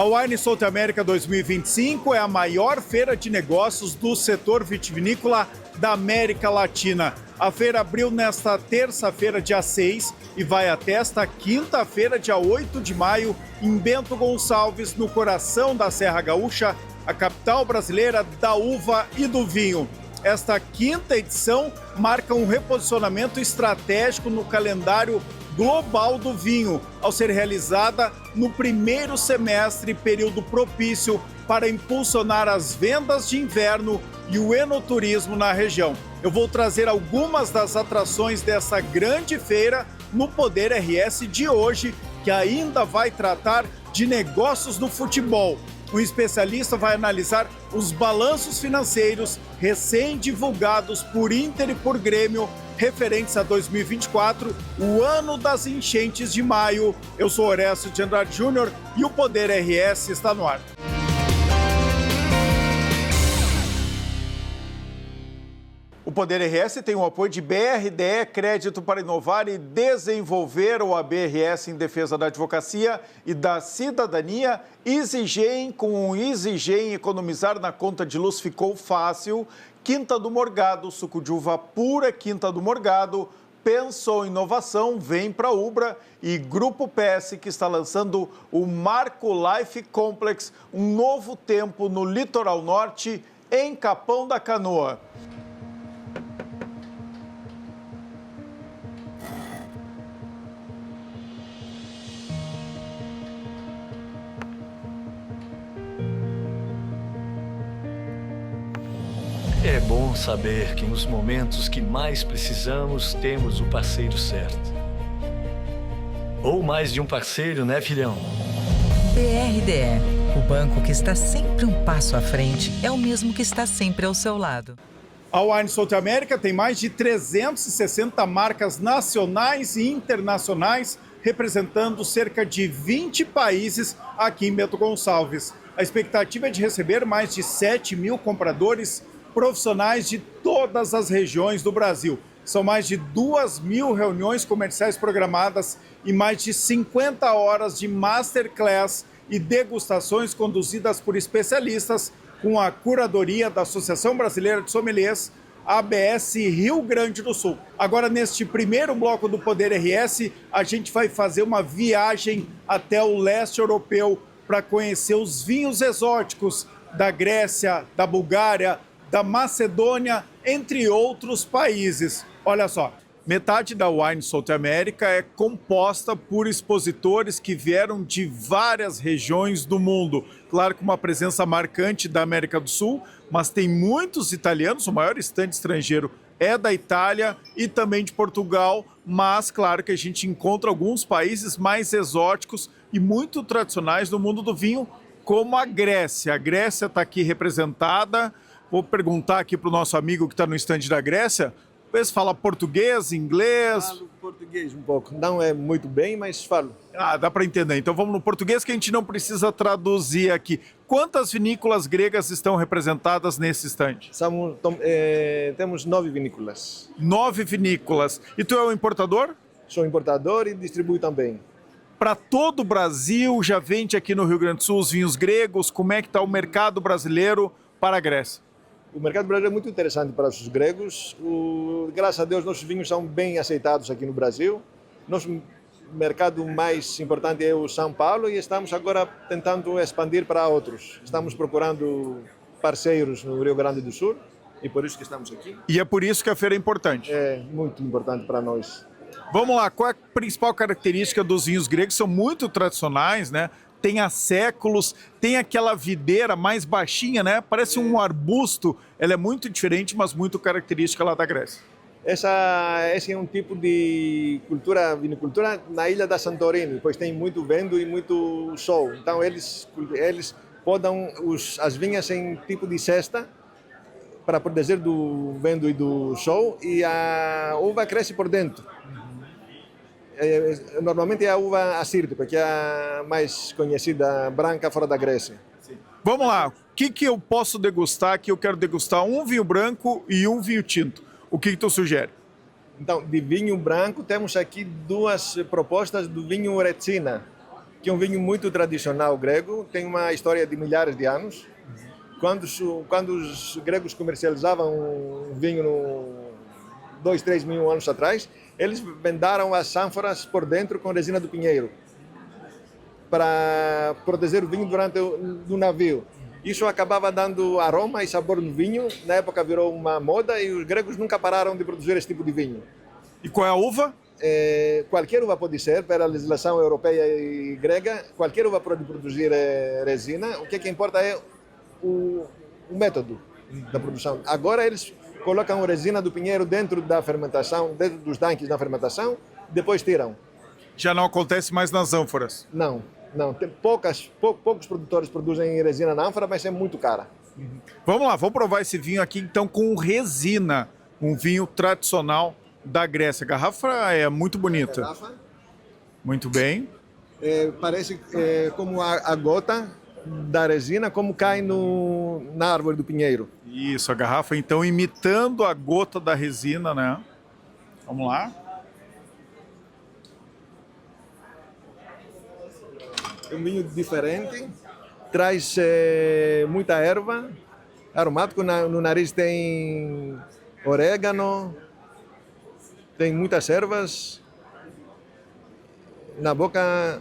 A Wine South America 2025 é a maior feira de negócios do setor vitivinícola da América Latina. A feira abriu nesta terça-feira, dia 6, e vai até esta quinta-feira, dia 8 de maio, em Bento Gonçalves, no coração da Serra Gaúcha, a capital brasileira da uva e do vinho. Esta quinta edição marca um reposicionamento estratégico no calendário global do vinho, ao ser realizada no primeiro semestre, período propício para impulsionar as vendas de inverno e o enoturismo na região. Eu vou trazer algumas das atrações dessa grande feira no Poder RS de hoje, que ainda vai tratar de negócios do futebol. O especialista vai analisar os balanços financeiros recém-divulgados por Inter e por Grêmio, referentes a 2024, o ano das enchentes de maio. Eu sou Horácio de Andrade Júnior e o Poder RS está no ar. O Poder RS tem o apoio de BRDE, Crédito para Inovar e Desenvolver, o ABRS em defesa da advocacia e da cidadania. EasyGen, com o EasyGen economizar na conta de luz ficou fácil. Quinta do Morgado, suco de uva pura Quinta do Morgado. Pensou em inovação, vem para a Ubra. E Grupo PS, que está lançando o Marco Life Complex, um novo tempo no litoral norte, em Capão da Canoa. É bom saber que nos momentos que mais precisamos, temos o parceiro certo. Ou mais de um parceiro, né, filhão? BRDE, o banco que está sempre um passo à frente, é o mesmo que está sempre ao seu lado. A Wine South America tem mais de 360 marcas nacionais e internacionais, representando cerca de 20 países aqui em Bento Gonçalves. A expectativa é de receber mais de 7 mil compradores profissionais de todas as regiões do Brasil. São mais de 2.000 reuniões comerciais programadas e mais de 50 horas de masterclass e degustações conduzidas por especialistas com a curadoria da Associação Brasileira de Sommeliers, ABS Rio Grande do Sul. Agora, neste primeiro bloco do Poder RS, a gente vai fazer uma viagem até o leste europeu para conhecer os vinhos exóticos da Grécia, da Bulgária, da Macedônia, entre outros países. Olha só, metade da Wine South America é composta por expositores que vieram de várias regiões do mundo. Claro que uma presença marcante da América do Sul, mas tem muitos italianos, o maior estande estrangeiro é da Itália e também de Portugal, mas claro que a gente encontra alguns países mais exóticos e muito tradicionais do mundo do vinho, como a Grécia. A Grécia está aqui representada. Vou perguntar aqui para o nosso amigo que está no estande da Grécia, ver se fala português, inglês. Falo português um pouco, não é muito bem, mas falo. Ah, dá para entender. Então vamos no português que a gente não precisa traduzir aqui. Quantas vinícolas gregas estão representadas nesse estande? Temos 9 vinícolas. 9 vinícolas. E tu é o importador? Sou importador e distribuo também. Para todo o Brasil, já vende aqui no Rio Grande do Sul os vinhos gregos? Como é que está o mercado brasileiro para a Grécia? O mercado brasileiro é muito interessante para os gregos. Graças a Deus, nossos vinhos são bem aceitados aqui no Brasil. Nosso mercado mais importante é o São Paulo e estamos agora tentando expandir para outros. Estamos procurando parceiros no Rio Grande do Sul e por isso que estamos aqui. E é por isso que a feira é importante? É muito importante para nós. Vamos lá, qual é a principal característica dos vinhos gregos? São muito tradicionais, né? Tem há séculos, tem aquela videira mais baixinha, né? Parece um arbusto. Ela é muito diferente, mas muito característica lá da Grécia. Esse é um tipo de vinicultura na ilha da Santorini, pois tem muito vento e muito sol. Então eles podam as vinhas em tipo de cesta para proteger do vento e do sol e a uva cresce por dentro. Normalmente é a uva assírtica, que é a mais conhecida, branca, fora da Grécia. Sim. Vamos lá, o que eu posso degustar aqui? Eu quero degustar um vinho branco e um vinho tinto. O que tu sugere? Então, de vinho branco, temos aqui duas propostas do vinho Retsina. que é um vinho muito tradicional grego, tem uma história de milhares de anos. Quando os gregos comercializavam vinho 2, 3 mil anos atrás, eles vendaram as ânforas por dentro com resina do pinheiro para proteger o vinho durante o navio. Isso acabava dando aroma e sabor no vinho. Na época virou uma moda e os gregos nunca pararam de produzir esse tipo de vinho. E qual é a uva? Qualquer uva pode ser, pela legislação europeia e grega, qualquer uva pode produzir resina. O que importa é o método da produção. Agora eles colocam a resina do pinheiro dentro da fermentação, dentro dos tanques da fermentação, depois tiram. Já não acontece mais nas ânforas? Não. Tem poucos produtores produzem resina na ânfora, mas é muito cara. Vamos lá, vamos provar esse vinho aqui então com resina, um vinho tradicional da Grécia. A garrafa é muito bonita. Muito bem. Parece como a gota da resina, como cai na árvore do pinheiro. Isso, a garrafa então imitando a gota da resina, né? Vamos lá. É um vinho diferente, traz muita erva, aromático. No nariz tem orégano, tem muitas ervas. Na boca,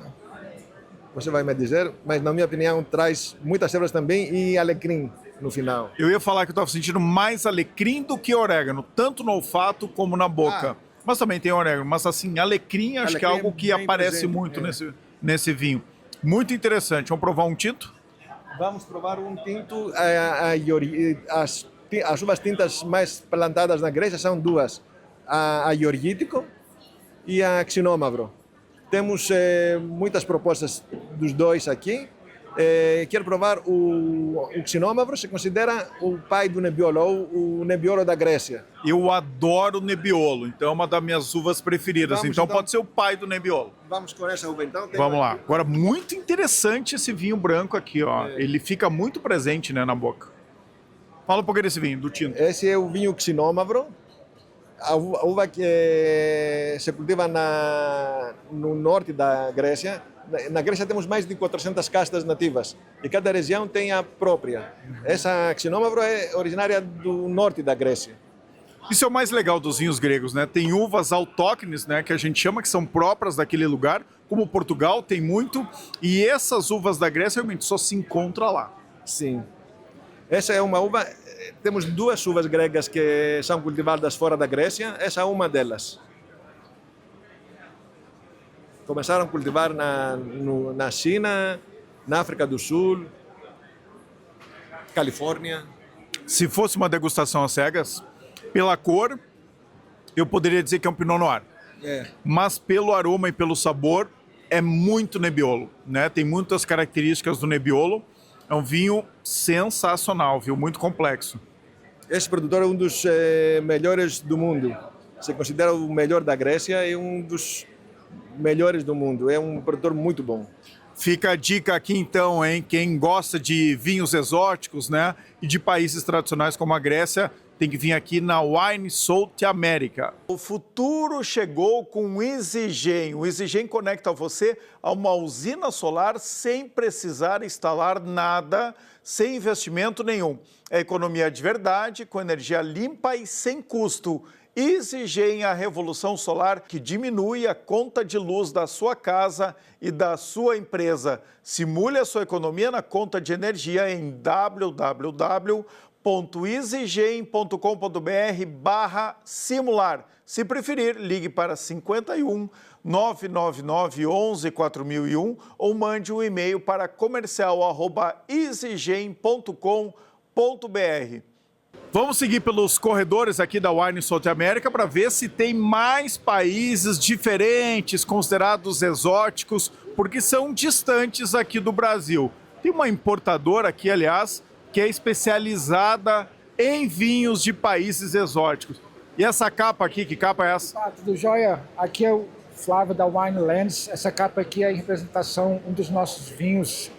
você vai me dizer, mas na minha opinião traz muitas ervas também e alecrim no final. Eu ia falar que eu estava sentindo mais alecrim do que orégano, tanto no olfato como na boca. Mas também tem orégano, mas assim, alecrim acho que é algo que aparece presente, muito nesse vinho. Muito interessante. Vamos provar um tinto? Vamos provar um tinto. As uvas tintas mais plantadas na Grécia são duas. A Iorgítico e a Xenômavro. Temos muitas propostas dos dois aqui. Quero provar o Xenômavro, se considera o pai do Nebbiolo, ou o Nebbiolo da Grécia. Eu adoro Nebbiolo, então é uma das minhas uvas preferidas. Então pode ser o pai do Nebbiolo. Vamos com essa uva então? Vamos lá. Agora, muito interessante esse vinho branco aqui, ó. Ele fica muito presente, né, na boca. Fala um pouquinho desse vinho, do tinto. Esse é o vinho Xenômavro. A uva que se cultiva no norte da Grécia. Na Grécia temos mais de 400 castas nativas e cada região tem a própria. Essa Xenômavro é originária do norte da Grécia. Isso é o mais legal dos vinhos gregos, né? Tem uvas autóctones, né, que a gente chama que são próprias daquele lugar, como Portugal tem muito, e essas uvas da Grécia realmente só se encontra lá. Sim. Essa é uma uva, temos duas uvas gregas que são cultivadas fora da Grécia, essa é uma delas. Começaram a cultivar na China, na África do Sul, Califórnia. Se fosse uma degustação às cegas, pela cor, eu poderia dizer que é um Pinot Noir. Mas pelo aroma e pelo sabor, é muito Nebbiolo, né? Tem muitas características do Nebbiolo. É um vinho sensacional, viu? Muito complexo. Esse produtor é um dos melhores do mundo. Se considera o melhor da Grécia e um dos melhores do mundo. É um produtor muito bom. Fica a dica aqui então, hein? Quem gosta de vinhos exóticos, né? E de países tradicionais como a Grécia, tem que vir aqui na Wine South America. O futuro chegou com o EasyGen. O EasyGen conecta você a uma usina solar sem precisar instalar nada, sem investimento nenhum. É economia de verdade, com energia limpa e sem custo. EasyGen, a revolução solar que diminui a conta de luz da sua casa e da sua empresa. Simule a sua economia na conta de energia em www.easygen.com.br/simular. Se preferir, ligue para 51 999 11 4001 ou mande um e-mail para comercial@easygen.com.br. Vamos seguir pelos corredores aqui da Wine South America para ver se tem mais países diferentes, considerados exóticos, porque são distantes aqui do Brasil. Tem uma importadora aqui, aliás, que é especializada em vinhos de países exóticos. E essa capa aqui, que capa é essa? Tudo jóia? Aqui é o Flávio da Winelands. Essa capa aqui é em representação um dos nossos vinhos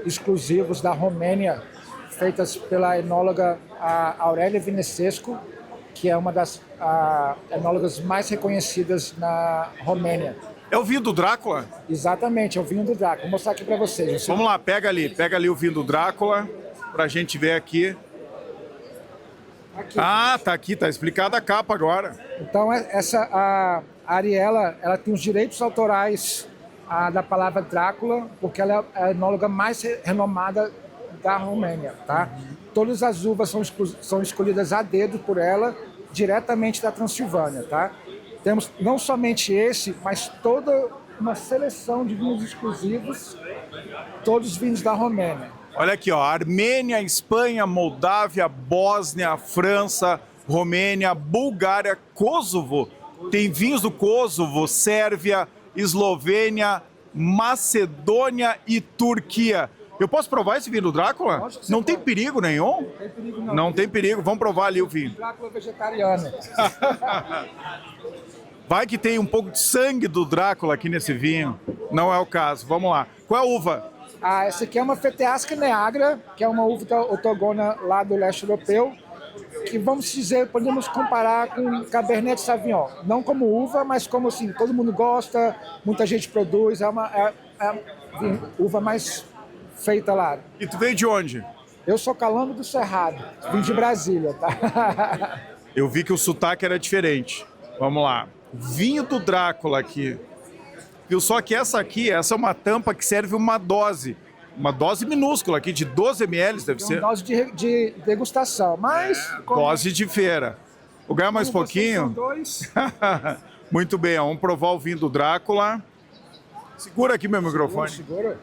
exclusivos da Romênia, feitas pela enóloga Aurélia Vinesescu, que é uma das enólogas mais reconhecidas na Romênia. É o vinho do Drácula? Exatamente, é o vinho do Drácula. Vou mostrar aqui para vocês. Vamos lá, pega ali o vinho do Drácula, pra gente ver aqui. Aqui. Ah, tá aqui, tá explicada a capa agora. Então, a Ariela, ela tem os direitos autorais da palavra Drácula, porque ela é a enóloga mais renomada da Romênia, tá? Todas as uvas são escolhidas a dedo por ela, diretamente da Transilvânia, tá? Temos não somente esse, mas toda uma seleção de vinhos exclusivos, todos vinhos da Romênia. Olha aqui, ó, Armênia, Espanha, Moldávia, Bósnia, França, Romênia, Bulgária, Kosovo. Tem vinhos do Kosovo, Sérvia, Eslovênia, Macedônia e Turquia. Eu posso provar esse vinho do Drácula? Não tem perigo nenhum? Não tem perigo, não. Não tem perigo. Vamos provar ali o vinho. Drácula vegetariano. Vai que tem um pouco de sangue do Drácula aqui nesse vinho. Não é o caso. Vamos lá. Qual é a uva? Essa aqui é uma Feteasca Neagra, que é uma uva autogona lá do leste europeu, que vamos dizer, podemos comparar com Cabernet Sauvignon. Não como uva, mas como assim, todo mundo gosta, muita gente produz, é a uva mais feita lá. E tu veio de onde? Eu sou Calango do Cerrado, vim de Brasília, tá? Eu vi que o sotaque era diferente. Vamos lá. Vinho do Drácula aqui. Viu só que essa é uma tampa que serve uma dose minúscula aqui, de 12 ml, deve ser. Uma dose de degustação, mas... Dose de feira. Vou ganhar mais pouquinho? São dois. Muito bem, ó, vamos provar o vinho do Drácula. Segura aqui meu microfone. Segura.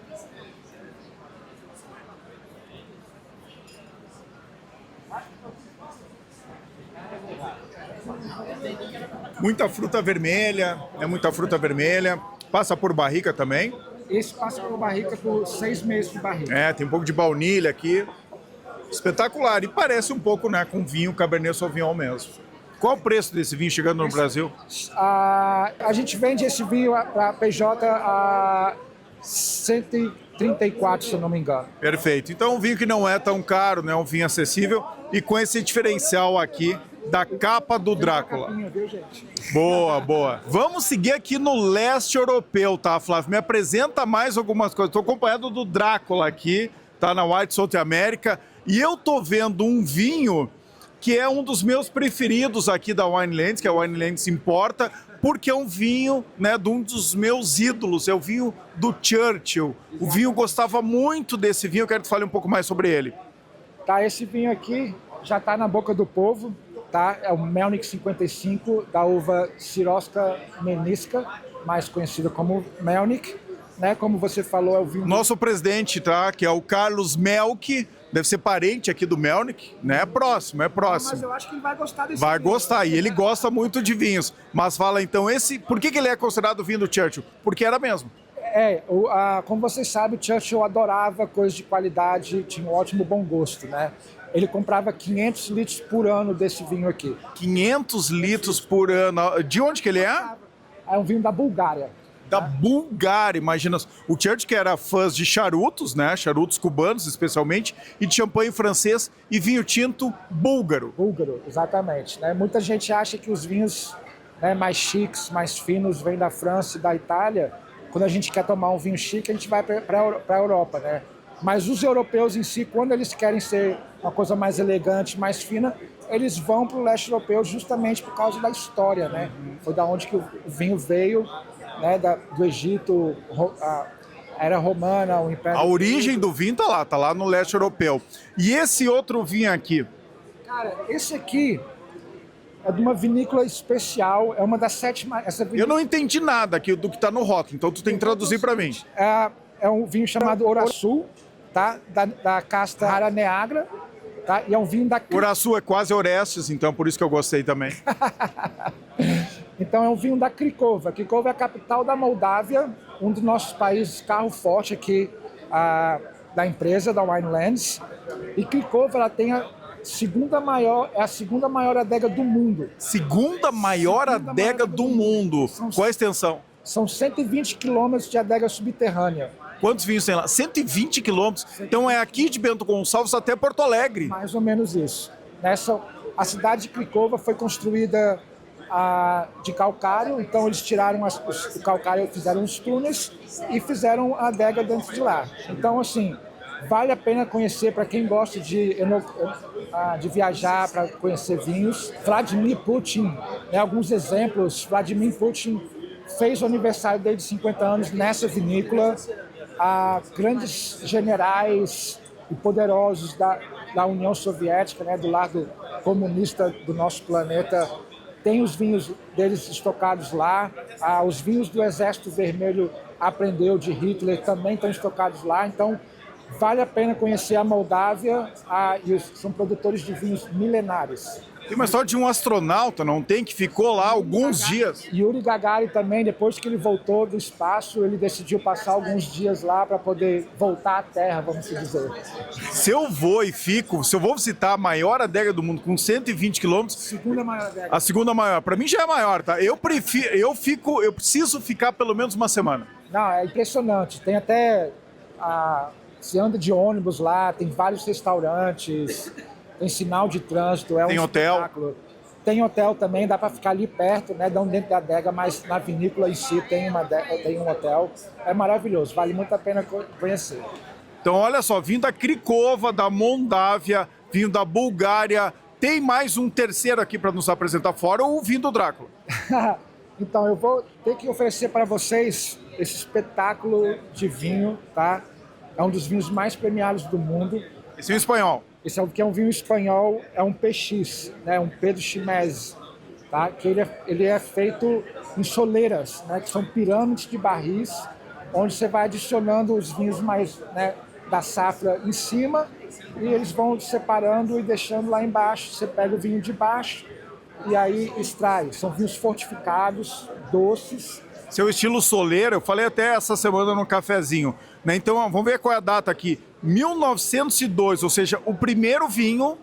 Muita fruta vermelha, muita fruta vermelha. Passa por barrica também. Esse passa por barrica por 6 meses de barrica. Tem um pouco de baunilha aqui. Espetacular. E parece um pouco, né, com vinho Cabernet Sauvignon mesmo. Qual o preço desse vinho chegando no Brasil? A gente vende esse vinho para PJ a 134, se eu não me engano. Perfeito. Então um vinho que não é tão caro, né, um vinho acessível e com esse diferencial aqui da capa do Drácula. Boa, boa. Vamos seguir aqui no leste europeu, tá, Flávio? Me apresenta mais algumas coisas. Estou acompanhado do Drácula aqui, tá na White South America, e eu tô vendo um vinho que é um dos meus preferidos aqui da Winelands, que a Winelands importa, porque é um vinho, né, de um dos meus ídolos, é o vinho do Churchill. O vinho gostava muito desse vinho, eu quero que tu fale um pouco mais sobre ele. Tá, esse vinho aqui já tá na boca do povo. Tá? É o Melnik 55 da uva Sirosca Menisca, mais conhecida como Melnik, né? Como você falou, é o vinho... Nosso presidente, tá? Que é o Carlos Melk, deve ser parente aqui do Melnik, né? É próximo. Mas eu acho que ele vai gostar desse Vai vinho. gostar, e ele gosta muito de vinhos. Mas fala então, por que ele é considerado vinho do Churchill? Porque era mesmo. Como vocês sabem, o Churchill adorava coisas de qualidade, tinha um ótimo bom gosto, né? Ele comprava 500 litros por ano desse vinho aqui. 500 litros por ano. De onde que ele é? É um vinho da Bulgária. Da Bulgária, imagina. O Churchill que era fã de charutos, né? Charutos cubanos, especialmente, e de champanhe francês e vinho tinto búlgaro. Búlgaro, exatamente. Né? Muita gente acha que os vinhos, né, mais chiques, mais finos, vêm da França e da Itália. Quando a gente quer tomar um vinho chique, a gente vai para a Europa, né? Mas os europeus em si, quando eles querem ser uma coisa mais elegante, mais fina, eles vão para o leste europeu justamente por causa da história, né? Foi da onde que o vinho veio, né? Do Egito, a era romana, o Império... A origem do vinho tá lá no leste europeu. E esse outro vinho aqui? Cara, esse aqui é de uma vinícola especial, é uma das 7... Eu não entendi nada aqui do que está no rótulo, então tu tem que traduzir para mim. É um vinho chamado Oraçu, tá? Da casta Rara Neagra, tá? E é um vinho da... Oraçu é quase Orestes, então por isso que eu gostei também. Então é um vinho da Krikova. Krikova é a capital da Moldávia, um dos nossos países carro forte aqui da empresa, da Winelands. E Krikova, ela tem a segunda maior adega do mundo. Segunda maior adega do mundo. Qual a extensão? São 120 quilômetros de adega subterrânea. Quantos vinhos tem lá? 120 quilômetros. Então é aqui de Bento Gonçalves até Porto Alegre. Mais ou menos isso. A cidade de Krikova foi construída de calcário, então eles tiraram o calcário, fizeram os túneis e fizeram a adega dentro de lá. Então, assim, vale a pena conhecer para quem gosta de viajar, para conhecer vinhos. Vladimir Putin, né, alguns exemplos. Vladimir Putin fez o aniversário dele de 50 anos nessa vinícola. Grandes generais e poderosos da União Soviética, né, do lado comunista do nosso planeta, tem os vinhos deles estocados lá. Os vinhos do Exército Vermelho aprendeu de Hitler também estão estocados lá. Então, vale a pena conhecer a Moldávia, são produtores de vinhos milenares. Tem uma história de um astronauta, não tem? Que ficou lá alguns dias. Yuri Gagarin também, depois que ele voltou do espaço, ele decidiu passar alguns dias lá para poder voltar à Terra, vamos dizer. Se eu vou visitar a maior adega do mundo com 120 quilômetros... Segunda maior adega. A segunda maior. Para mim já é maior, tá? Eu preciso ficar pelo menos uma semana. Não, é impressionante. Tem até... Você anda de ônibus lá, tem vários restaurantes, tem sinal de trânsito, tem hotel. Espetáculo. Tem hotel também, dá para ficar ali perto, né, não dentro da adega, mas na vinícola em si tem um hotel. É maravilhoso, vale muito a pena conhecer. Então, olha só, vinho da Krikova, da Moldávia, vinho da Bulgária. Tem mais um terceiro aqui para nos apresentar fora, o vinho do Drácula. Então, eu vou ter que oferecer para vocês esse espetáculo de vinho, tá? É um dos vinhos mais premiados do mundo. Esse é um espanhol. Esse é um vinho espanhol, é um PX, né? Um Pedro Ximénez, tá? Que ele é feito em soleiras, né? Que são pirâmides de barris, onde você vai adicionando os vinhos mais, né, da safra em cima e eles vão separando e deixando lá embaixo. Você pega o vinho de baixo e aí extrai. São vinhos fortificados, doces. Seu estilo soleira, eu falei até essa semana no cafezinho, né? Então, vamos ver qual é a data aqui. 1902, ou seja, o primeiro vinho,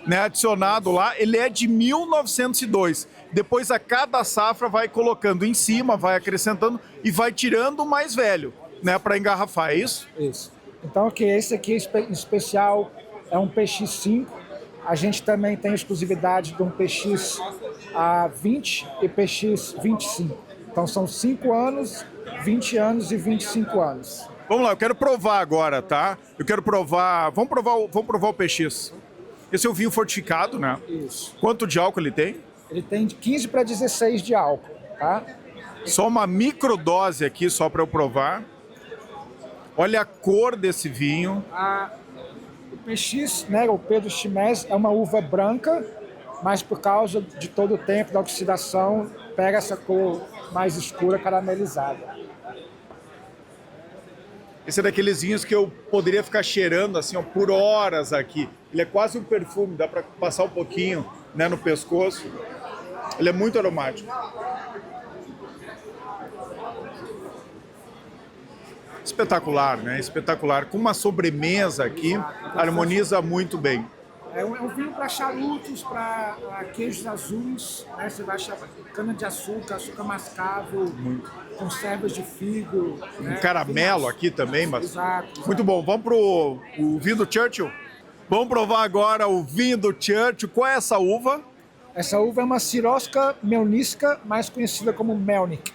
né, adicionado lá, ele é de 1902. Depois, a cada safra vai colocando em cima, vai acrescentando e vai tirando o mais velho, né, para engarrafar, é isso? Isso. Então, esse aqui em especial é um PX5. A gente também tem exclusividade de um PX 20 e PX 25. Então são 5 anos, 20 anos e 25 anos. Vamos lá, eu quero provar agora, tá? Eu quero provar... Vamos provar o PX. Esse é o vinho fortificado, né? Isso. Quanto de álcool ele tem? Ele tem de 15 para 16 de álcool, tá? Só uma microdose aqui, só para eu provar. Olha a cor desse vinho. O PX, né, o Pedro Ximénez, é uma uva branca, mas por causa de todo o tempo da oxidação, pega essa cor mais escura, caramelizada. Esse é daqueles vinhos que eu poderia ficar cheirando assim, ó, por horas aqui. Ele é quase um perfume, dá para passar um pouquinho, né, no pescoço. Ele é muito aromático. Espetacular, né? Espetacular. Com uma sobremesa aqui, harmoniza muito bem. É um vinho para charutos, para queijos azuis, né? Você vai achar cana-de-açúcar, açúcar mascavo, conservas de figo. Um caramelo aqui também, mas... Exato. Muito bom. Vamos pro vinho do Churchill? Vamos provar agora o vinho do Churchill. Qual é essa uva? Essa uva é uma Sirosca Melniska, mais conhecida como Melnik.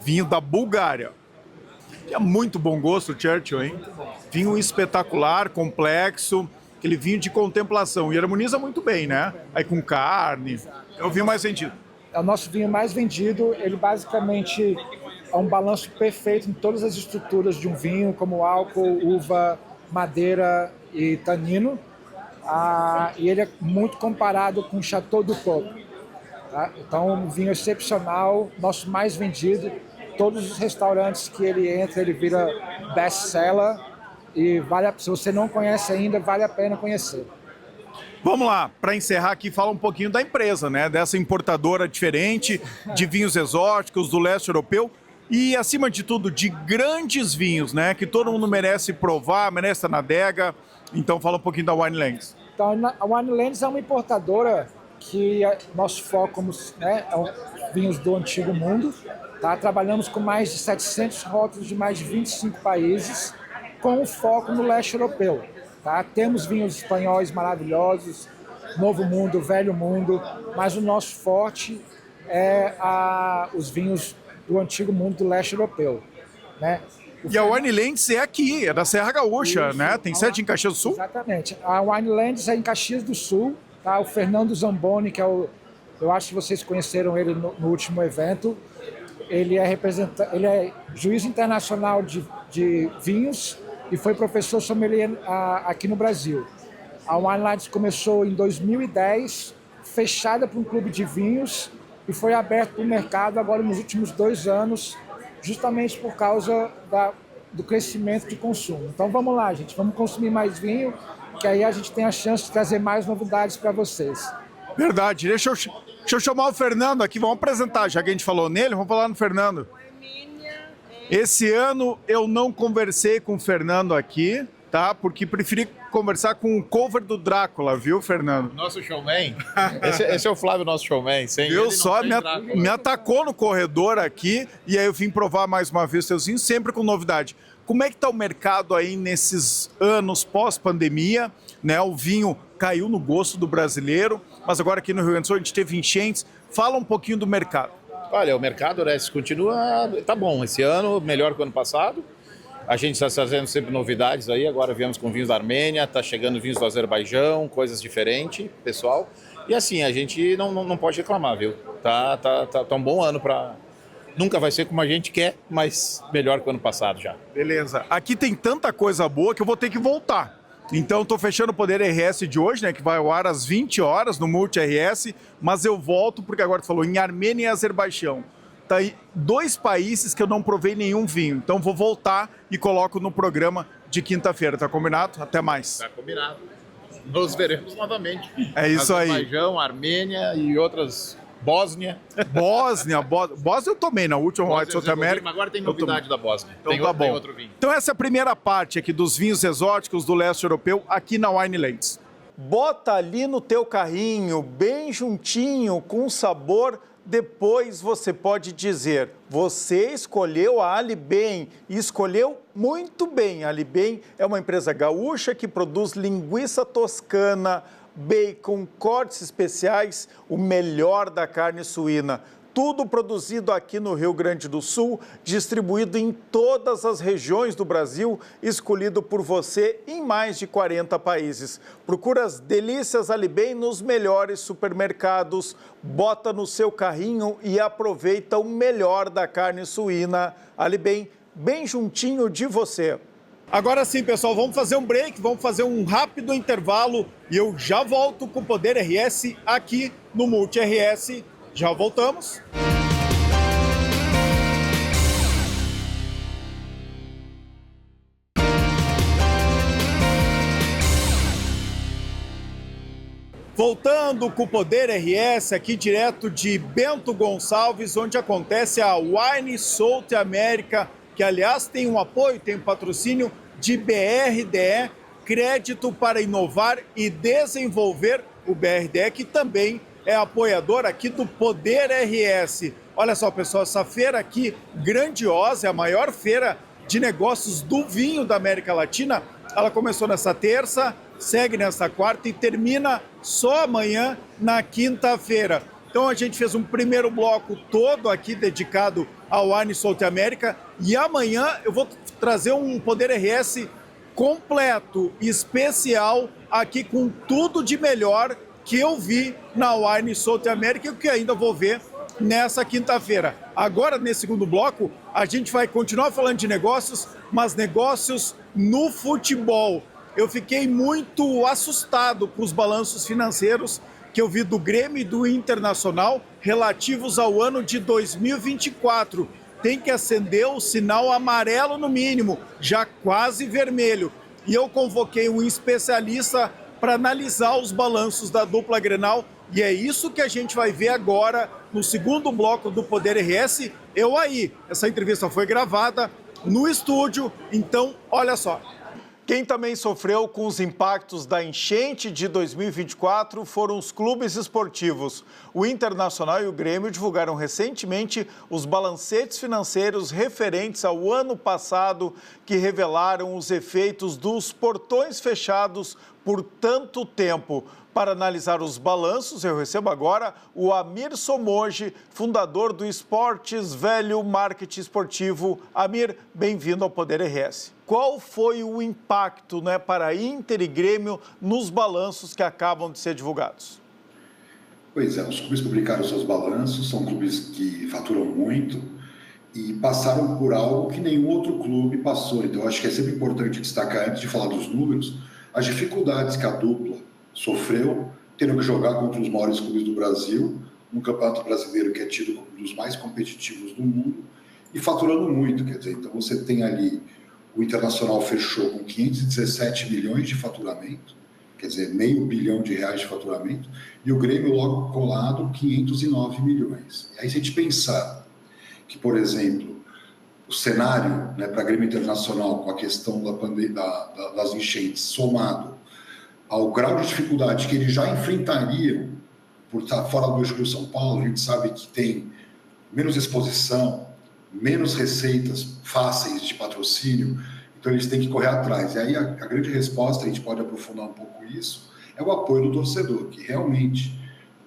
Vinho da Bulgária. É muito bom gosto o Churchill, hein? Vinho espetacular, complexo. Aquele vinho de contemplação. E harmoniza muito bem, né? Aí com carne. É o vinho mais vendido. É o nosso vinho mais vendido. Ele basicamente é um balanço perfeito em todas as estruturas de um vinho, como álcool, uva, madeira e tanino. E ele é muito comparado com o Chateau du Coq. Tá? Então, um vinho excepcional, nosso mais vendido. Todos os restaurantes que ele entra, ele vira best-seller. E se você não conhece ainda, vale a pena conhecer. Vamos lá, para encerrar aqui, fala um pouquinho da empresa, né? Dessa importadora diferente, de vinhos exóticos do leste europeu e, acima de tudo, de grandes vinhos, né? Que todo mundo merece provar, merece estar na adega. Então, fala um pouquinho da Winelands. Então, a Winelands é uma importadora que nosso foco, né, é vinhos do Antigo Mundo. Tá? Trabalhamos com mais de 700 rótulos de mais de 25 países, com foco no leste europeu. Tá? Temos vinhos espanhóis maravilhosos, Novo Mundo, Velho Mundo, mas o nosso forte os vinhos do antigo mundo do leste europeu, né? E a Winelands é aqui, é da Serra Gaúcha, Isso, né? Tem sede em Caxias do Sul? Exatamente. A Winelands é em Caxias do Sul, tá? O Fernando Zamboni, que eu acho que vocês conheceram ele no último evento, ele é juiz internacional de vinhos e foi professor sommelier aqui no Brasil. A Winelands começou em 2010, fechada para um clube de vinhos e foi aberta para o mercado agora nos últimos 2 anos, justamente por causa do crescimento de consumo. Então vamos lá, gente, vamos consumir mais vinho, que aí a gente tem a chance de trazer mais novidades para vocês. Verdade. Deixa eu chamar o Fernando aqui, vamos apresentar, já que a gente falou nele, vamos falar no Fernando. Esse ano eu não conversei com o Fernando aqui, tá? Porque preferi conversar com o cover do Drácula, viu, Fernando? Nosso showman? Esse é o Flávio, nosso showman. Sem Eu ele só não tem me atacou no corredor aqui e aí eu vim provar mais uma vez seus vinhos, sempre com novidade. Como é que está o mercado aí nesses anos pós-pandemia? Né? O vinho caiu no gosto do brasileiro, mas agora aqui no Rio Grande do Sul a gente teve enchentes. Fala um pouquinho do mercado. Olha, o mercado continua, tá bom. Esse ano, melhor que o ano passado. A gente está trazendo sempre novidades aí. Agora viemos com vinhos da Armênia, está chegando vinhos do Azerbaijão, coisas diferentes, pessoal. E assim, a gente não pode reclamar, viu? Tá um bom ano para... Nunca vai ser como a gente quer, mas melhor que o ano passado já. Beleza. Aqui tem tanta coisa boa que eu vou ter que voltar. Então, estou fechando o Poder RS de hoje, né, que vai ao ar às 20 horas no Multi RS, mas eu volto porque agora tu falou em Armênia e Azerbaijão. Tá aí 2 países que eu não provei nenhum vinho. Então, vou voltar e coloco no programa de quinta-feira. Tá combinado? Até mais. Tá combinado. Nos veremos novamente. É isso aí. Azerbaijão, Armênia e outras... Bósnia eu tomei na última White South America. Mas agora tem novidade da Bósnia. Então tá bom. Tem outro vinho. Então essa é a primeira parte aqui dos vinhos exóticos do leste europeu aqui na Winelands. Bota ali no teu carrinho, bem juntinho, com sabor. Depois você pode dizer, você escolheu a Alibem e escolheu muito bem. A Alibem é uma empresa gaúcha que produz linguiça toscana, bacon, cortes especiais, o melhor da carne suína. Tudo produzido aqui no Rio Grande do Sul, distribuído em todas as regiões do Brasil, escolhido por você em mais de 40 países. Procura as delícias Alibem nos melhores supermercados, bota no seu carrinho e aproveita o melhor da carne suína. Alibem, bem juntinho de você. Agora sim, pessoal, vamos fazer um break, vamos fazer um rápido intervalo e eu já volto com o Poder RS aqui no Multi RS. Já voltamos. Voltando com o Poder RS aqui direto de Bento Gonçalves, onde acontece a Wine South America, que aliás tem um apoio, tem um patrocínio de BRDE, Crédito para Inovar e Desenvolver, o BRDE, que também é apoiador aqui do Poder RS. Olha só, pessoal, essa feira aqui grandiosa, é a maior feira de negócios do vinho da América Latina. Ela começou nessa terça, segue nessa quarta e termina só amanhã, na quinta-feira. Então a gente fez um primeiro bloco todo aqui dedicado ao Wine South America e amanhã eu vou trazer um Poder RS completo, especial, aqui com tudo de melhor que eu vi na Wine South America e que ainda vou ver nessa quinta-feira. Agora, nesse segundo bloco, a gente vai continuar falando de negócios, mas negócios no futebol. Eu fiquei muito assustado com os balanços financeiros que eu vi do Grêmio e do Internacional relativos ao ano de 2024. Tem que acender o sinal amarelo no mínimo, já quase vermelho. E eu convoquei um especialista para analisar os balanços da dupla Grenal e é isso que a gente vai ver agora no segundo bloco do Poder RS. Eu aí, essa entrevista foi gravada no estúdio, então olha só. Quem também sofreu com os impactos da enchente de 2024 foram os clubes esportivos. O Internacional e o Grêmio divulgaram recentemente os balancetes financeiros referentes ao ano passado, que revelaram os efeitos dos portões fechados por tanto tempo. Para analisar os balanços, eu recebo agora o Amir Somoji, fundador do Esportes Velho Marketing Esportivo. Amir, bem-vindo ao Poder RS. Qual foi o impacto, para Inter e Grêmio nos balanços que acabam de ser divulgados? Pois é, os clubes publicaram seus balanços, são clubes que faturam muito e passaram por algo que nenhum outro clube passou. Então, eu acho que é sempre importante destacar, antes de falar dos números, as dificuldades que a dupla sofreu, tendo que jogar contra os maiores clubes do Brasil, um campeonato brasileiro que é tido como um dos mais competitivos do mundo, e faturando muito, quer dizer, então você tem ali, o Internacional fechou com 517 milhões de faturamento, quer dizer, R$500 milhão de faturamento, e o Grêmio logo colado, 509 milhões. E aí, se a gente pensar que, por exemplo, o cenário para Grêmio Internacional com a questão das enchentes, somado ao grau de dificuldade que eles já enfrentariam por estar fora do eixo do São Paulo, a gente sabe que tem menos exposição, menos receitas fáceis de patrocínio, então eles têm que correr atrás. E aí a grande resposta, a gente pode aprofundar um pouco isso, é o apoio do torcedor, que realmente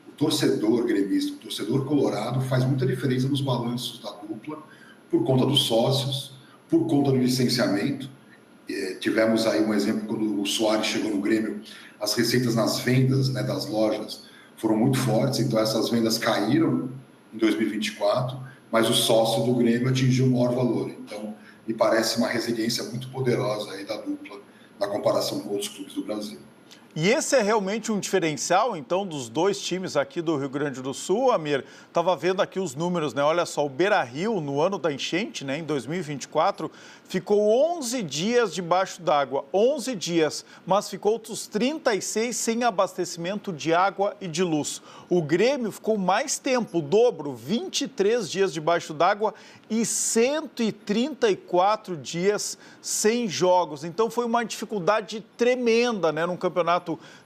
o torcedor gremista, o torcedor colorado faz muita diferença nos balanços da dupla, por conta dos sócios, por conta do licenciamento. Tivemos aí um exemplo quando o Soares chegou no Grêmio, as receitas nas vendas das lojas foram muito fortes, então essas vendas caíram em 2024, mas o sócio do Grêmio atingiu o maior valor. Então, me parece uma resiliência muito poderosa aí da dupla na comparação com outros clubes do Brasil. E esse é realmente um diferencial, então, dos dois times aqui do Rio Grande do Sul, Amir? Estava vendo aqui os números, Olha só, o Beira-Rio, no ano da enchente, em 2024, ficou 11 dias debaixo d'água, 11 dias, mas ficou outros 36 sem abastecimento de água e de luz. O Grêmio ficou mais tempo, o dobro, 23 dias debaixo d'água e 134 dias sem jogos. Então, foi uma dificuldade tremenda, num campeonato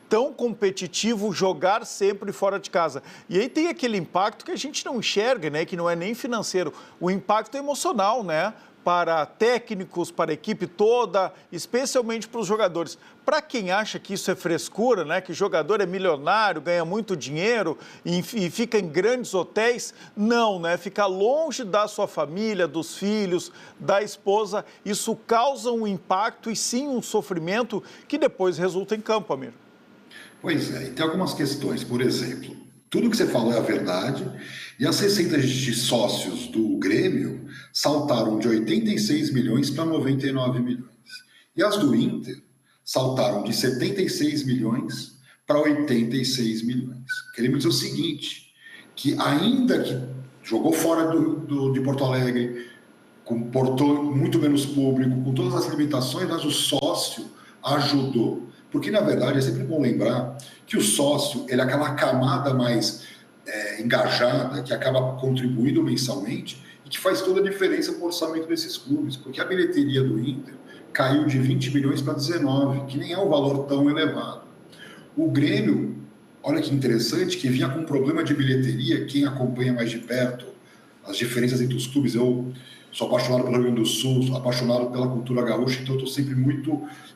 tão competitivo, jogar sempre fora de casa. E aí tem aquele impacto que a gente não enxerga, que não é nem financeiro, o impacto emocional, para técnicos, para a equipe toda, especialmente para os jogadores. Para quem acha que isso é frescura, que jogador é milionário, ganha muito dinheiro e fica em grandes hotéis, não, ficar longe da sua família, dos filhos, da esposa, isso causa um impacto e sim um sofrimento que depois resulta em campo, Amir. Pois é, e tem algumas questões, por exemplo, tudo que você falou é a verdade, e as receitas de sócios do Grêmio saltaram de 86 milhões para 99 milhões. E as do Inter saltaram de 76 milhões para 86 milhões. Queremos dizer o seguinte, que ainda que jogou fora de Porto Alegre, comportou muito menos público, com todas as limitações, mas o sócio ajudou. Porque, na verdade, é sempre bom lembrar que o sócio ele é aquela camada mais engajada, que acaba contribuindo mensalmente e que faz toda a diferença para o orçamento desses clubes. Porque a bilheteria do Inter caiu de 20 milhões para 19, que nem é um valor tão elevado. O Grêmio, olha que interessante, que vinha com um problema de bilheteria, quem acompanha mais de perto as diferenças entre os clubes, eu sou apaixonado pelo Rio Grande do Sul, sou apaixonado pela cultura gaúcha, então eu estou sempre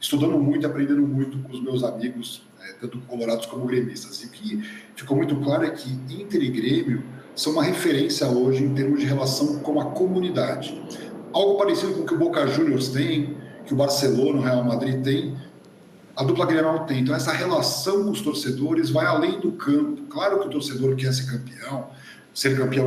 estudando muito, aprendendo muito com os meus amigos, tanto colorados como gremistas. E o que ficou muito claro é que Inter e Grêmio são uma referência hoje em termos de relação com a comunidade. Algo parecido com o que o Boca Juniors tem, que o Barcelona, o Real Madrid tem, a dupla Grenal tem. Então essa relação com os torcedores vai além do campo. Claro que o torcedor quer ser campeão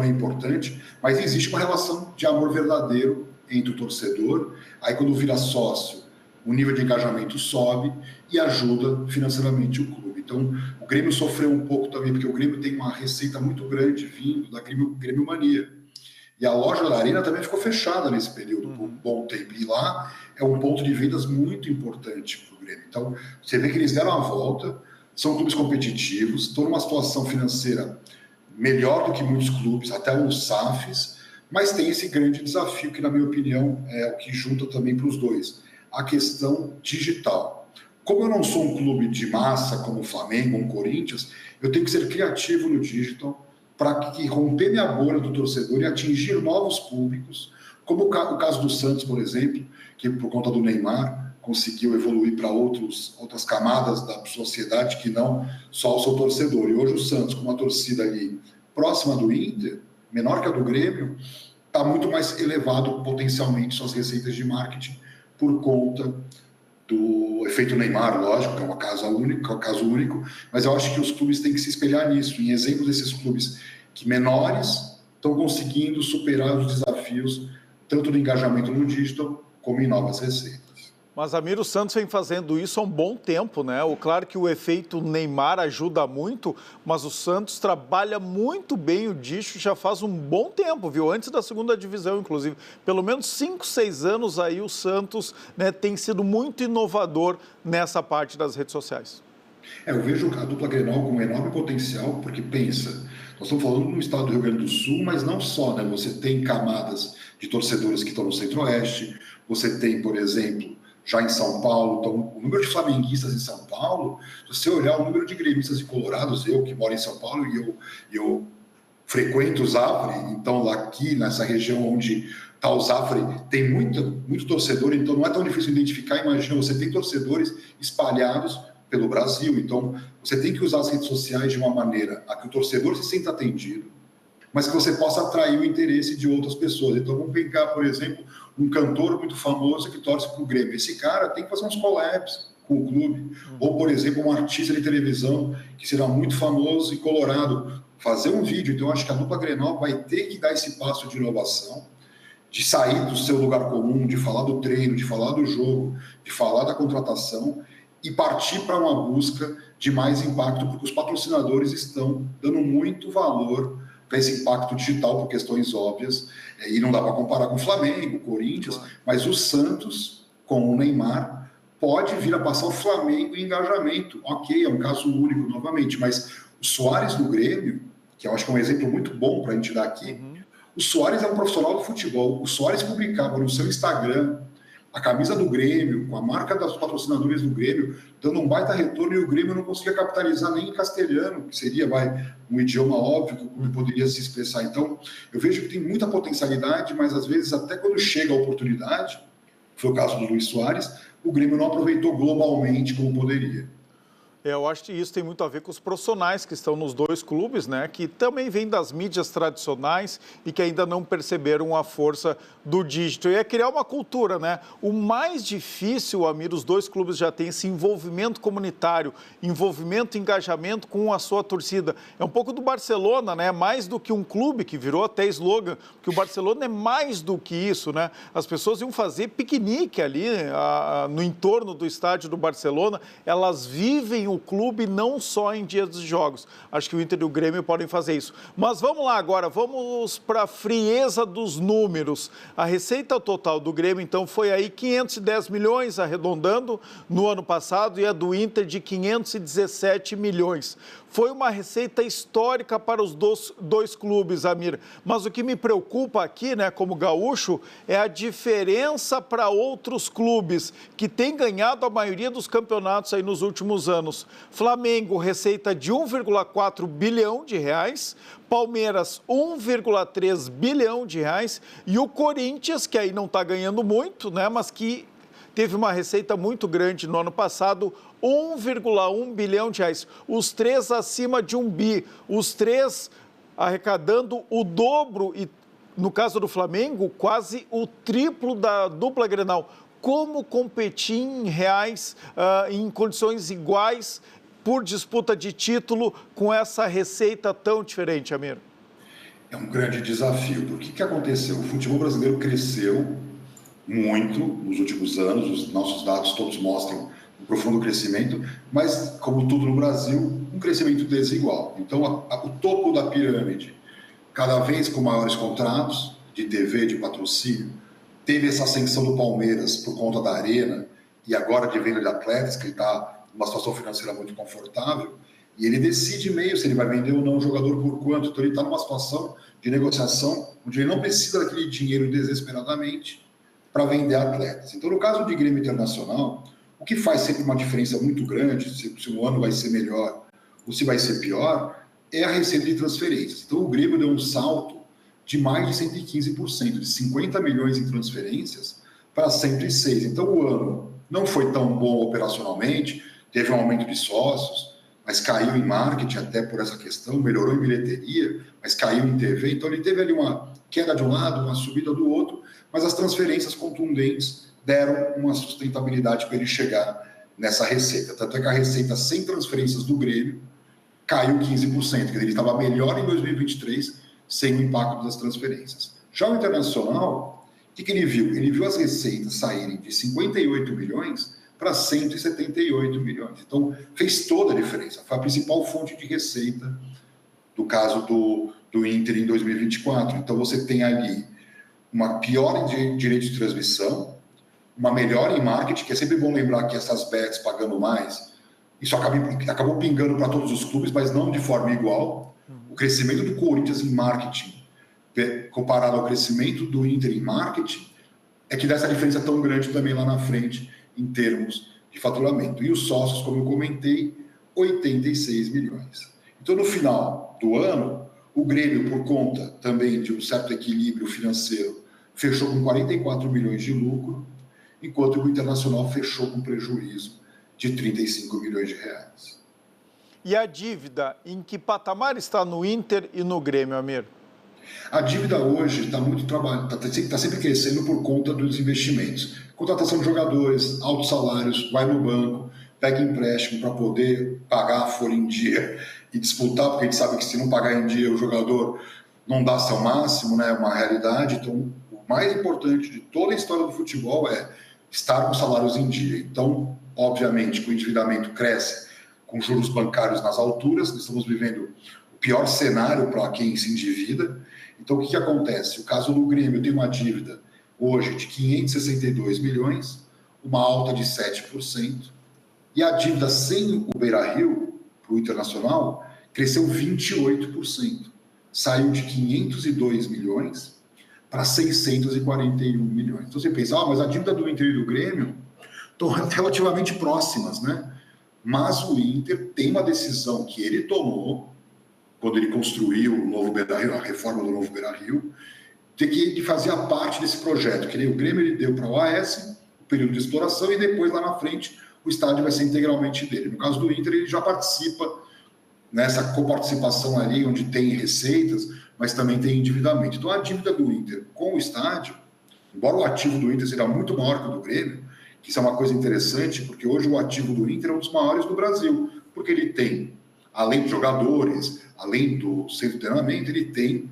é importante, mas existe uma relação de amor verdadeiro entre o torcedor. Aí quando vira sócio, o nível de engajamento sobe e ajuda financeiramente o clube. Então o Grêmio sofreu um pouco também, porque o Grêmio tem uma receita muito grande vindo da Grêmio Mania. E a loja da Arena também ficou fechada nesse período por um bom tempo. E lá é um ponto de vendas muito importante para o Grêmio. Então você vê que eles deram a volta, são clubes competitivos, estão numa situação financeira melhor do que muitos clubes, até os SAFs, mas tem esse grande desafio que, na minha opinião, é o que junta também para os dois, a questão digital. Como eu não sou um clube de massa, como o Flamengo ou o Corinthians, eu tenho que ser criativo no digital para romper minha bolha do torcedor e atingir novos públicos, como o caso do Santos, por exemplo, que por conta do Neymar, conseguiu evoluir para outras camadas da sociedade que não só o seu torcedor. E hoje o Santos, com uma torcida ali próxima do Inter, menor que a do Grêmio, está muito mais elevado potencialmente suas receitas de marketing por conta do efeito Neymar, lógico, que é um caso único, mas eu acho que os clubes têm que se espelhar nisso, em exemplos desses clubes que menores estão conseguindo superar os desafios tanto do engajamento no digital como em novas receitas. Mas, Amir, o Santos vem fazendo isso há um bom tempo, né? Claro que o efeito Neymar ajuda muito, mas o Santos trabalha muito bem o digital já faz um bom tempo, viu? Antes da segunda divisão, inclusive. Pelo menos 5, 6 anos aí o Santos, né, tem sido muito inovador nessa parte das redes sociais. Eu vejo a dupla Grenal com um enorme potencial, porque pensa, nós estamos falando no estado do Rio Grande do Sul, mas não só, né? Você tem camadas de torcedores que estão no Centro-Oeste, você tem, por exemplo, já em São Paulo, então, o número de flamenguistas em São Paulo, se você olhar o número de gremistas e colorados, eu que moro em São Paulo e eu frequento o Zafre, então aqui nessa região onde está o Zafre tem muito torcedor, então não é tão difícil identificar. Imagina, você tem torcedores espalhados pelo Brasil, então você tem que usar as redes sociais de uma maneira a que o torcedor se sinta atendido, mas que você possa atrair o interesse de outras pessoas. Então vamos pegar, por exemplo, um cantor muito famoso que torce para o Grêmio. Esse cara tem que fazer uns collabs com o clube. Ou, por exemplo, um artista de televisão que será muito famoso e colorado, fazer um vídeo. Então, eu acho que a dupla Grenal vai ter que dar esse passo de inovação, de sair do seu lugar comum, de falar do treino, de falar do jogo, de falar da contratação e partir para uma busca de mais impacto, porque os patrocinadores estão dando muito valor para esse impacto digital por questões óbvias, e não dá para comparar com o Flamengo, o Corinthians, mas o Santos, com o Neymar, pode vir a passar o Flamengo em engajamento. Ok, é um caso único novamente, mas o Suárez no Grêmio, que eu acho que é um exemplo muito bom para a gente dar aqui, o Suárez é um profissional do futebol, o Suárez publicava no seu Instagram a camisa do Grêmio, com a marca dos patrocinadores do Grêmio, dando um baita retorno, e o Grêmio não conseguia capitalizar nem em castelhano, que seria um idioma óbvio que o clube poderia se expressar. Então, eu vejo que tem muita potencialidade, mas às vezes até quando chega a oportunidade, foi o caso do Luis Suárez, o Grêmio não aproveitou globalmente como poderia. Eu acho que isso tem muito a ver com os profissionais que estão nos dois clubes, né? Que também vêm das mídias tradicionais e que ainda não perceberam a força do digital. E é criar uma cultura, né? O mais difícil, Amir, os dois clubes já têm esse envolvimento comunitário, envolvimento, engajamento com a sua torcida. É um pouco do Barcelona, né? Mais do que um clube, que virou até slogan, que o Barcelona é mais do que isso, né? As pessoas iam fazer piquenique ali no entorno do estádio do Barcelona, elas vivem o clube não só em dias de jogos. Acho que o Inter e o Grêmio podem fazer isso. Mas vamos lá agora, vamos para a frieza dos números. A receita total do Grêmio, então, foi aí 510 milhões, arredondando, no ano passado, e a do Inter de 517 milhões. Foi uma receita histórica para os dois clubes, Amir. Mas o que me preocupa aqui, né, como gaúcho, é a diferença para outros clubes que têm ganhado a maioria dos campeonatos aí nos últimos anos. Flamengo, receita de 1,4 bilhão de reais. Palmeiras, 1,3 bilhão de reais. E o Corinthians, que aí não está ganhando muito, né, mas que teve uma receita muito grande no ano passado, 1,1 bilhão de reais. Os três acima de 1 bi. Os três arrecadando o dobro e, no caso do Flamengo, quase o triplo da dupla Grenal. Como competir em reais, em condições iguais, por disputa de título, com essa receita tão diferente, Amir? É um grande desafio. O que aconteceu? O futebol brasileiro cresceu muito nos últimos anos, os nossos dados todos mostram um profundo crescimento, mas, como tudo no Brasil, um crescimento desigual. Então, o topo da pirâmide, cada vez com maiores contratos de TV, de patrocínio, teve essa ascensão do Palmeiras por conta da Arena e agora de venda de atletas, que ele está numa situação financeira muito confortável, e ele decide meio se ele vai vender ou não o jogador por quanto. Então, ele está numa situação de negociação onde ele não precisa daquele dinheiro desesperadamente para vender atletas. Então, no caso de Grêmio Internacional, o que faz sempre uma diferença muito grande, se o ano vai ser melhor ou se vai ser pior, é a receita de transferências. Então, o Grêmio deu um salto de mais de 115%, de 50 milhões em transferências para 106. Então, o ano não foi tão bom operacionalmente, teve um aumento de sócios, mas caiu em marketing até por essa questão, melhorou em bilheteria, mas caiu em TV, então ele teve ali uma queda de um lado, uma subida do outro, mas as transferências contundentes deram uma sustentabilidade para ele chegar nessa receita. Tanto é que a receita sem transferências do Grêmio caiu 15%, quer dizer, ele estava melhor em 2023 sem o impacto das transferências. Já o Internacional, o que ele viu? Ele viu as receitas saírem de 58 milhões para 178 milhões. Então, fez toda a diferença. Foi a principal fonte de receita do caso do Inter em 2024. Então, você tem ali uma piora em direito de transmissão, uma melhora em marketing, que é sempre bom lembrar que essas bets pagando mais, isso acabou pingando para todos os clubes, mas não de forma igual. O crescimento do Corinthians em marketing, comparado ao crescimento do Inter em marketing, é que dá essa diferença tão grande também lá na frente, em termos de faturamento. E os sócios, como eu comentei, 86 milhões. Então, no final do ano, o Grêmio, por conta também de um certo equilíbrio financeiro, fechou com 44 milhões de lucro, enquanto o Internacional fechou com prejuízo de 35 milhões de reais. E a dívida, em que patamar está no Inter e no Grêmio, Amir? A dívida hoje está sempre crescendo por conta dos investimentos. Contratação de jogadores, altos salários, vai no banco, pega empréstimo para poder pagar a folha em dia e disputar, porque a gente sabe que se não pagar em dia o jogador não dá seu máximo, né? É uma realidade. Então, o mais importante de toda a história do futebol é estar com salários em dia. Então, obviamente, que o endividamento cresce com juros bancários nas alturas, nós estamos vivendo o pior cenário para quem se endivida. Então, o que acontece? O caso do Grêmio tem uma dívida hoje de 562 milhões, uma alta de 7%, e a dívida sem o Beira-Rio, para o Internacional, cresceu 28%. Saiu de 502 milhões para 641 milhões. Então, você pensa, mas a dívida do Inter e do Grêmio estão relativamente próximas, né? Mas o Inter tem uma decisão que ele tomou, quando ele construiu o novo Beira-Rio, a reforma do novo Beira-Rio, de fazer a parte desse projeto, que o Grêmio ele deu para o AS, o período de exploração, e depois, lá na frente, o estádio vai ser integralmente dele. No caso do Inter, ele já participa nessa coparticipação ali, onde tem receitas, mas também tem endividamento. Então, a dívida do Inter com o estádio, embora o ativo do Inter seja muito maior que o do Grêmio, que isso é uma coisa interessante, porque hoje o ativo do Inter é um dos maiores do Brasil, porque ele tem, além de jogadores, além do centro de treinamento, ele tem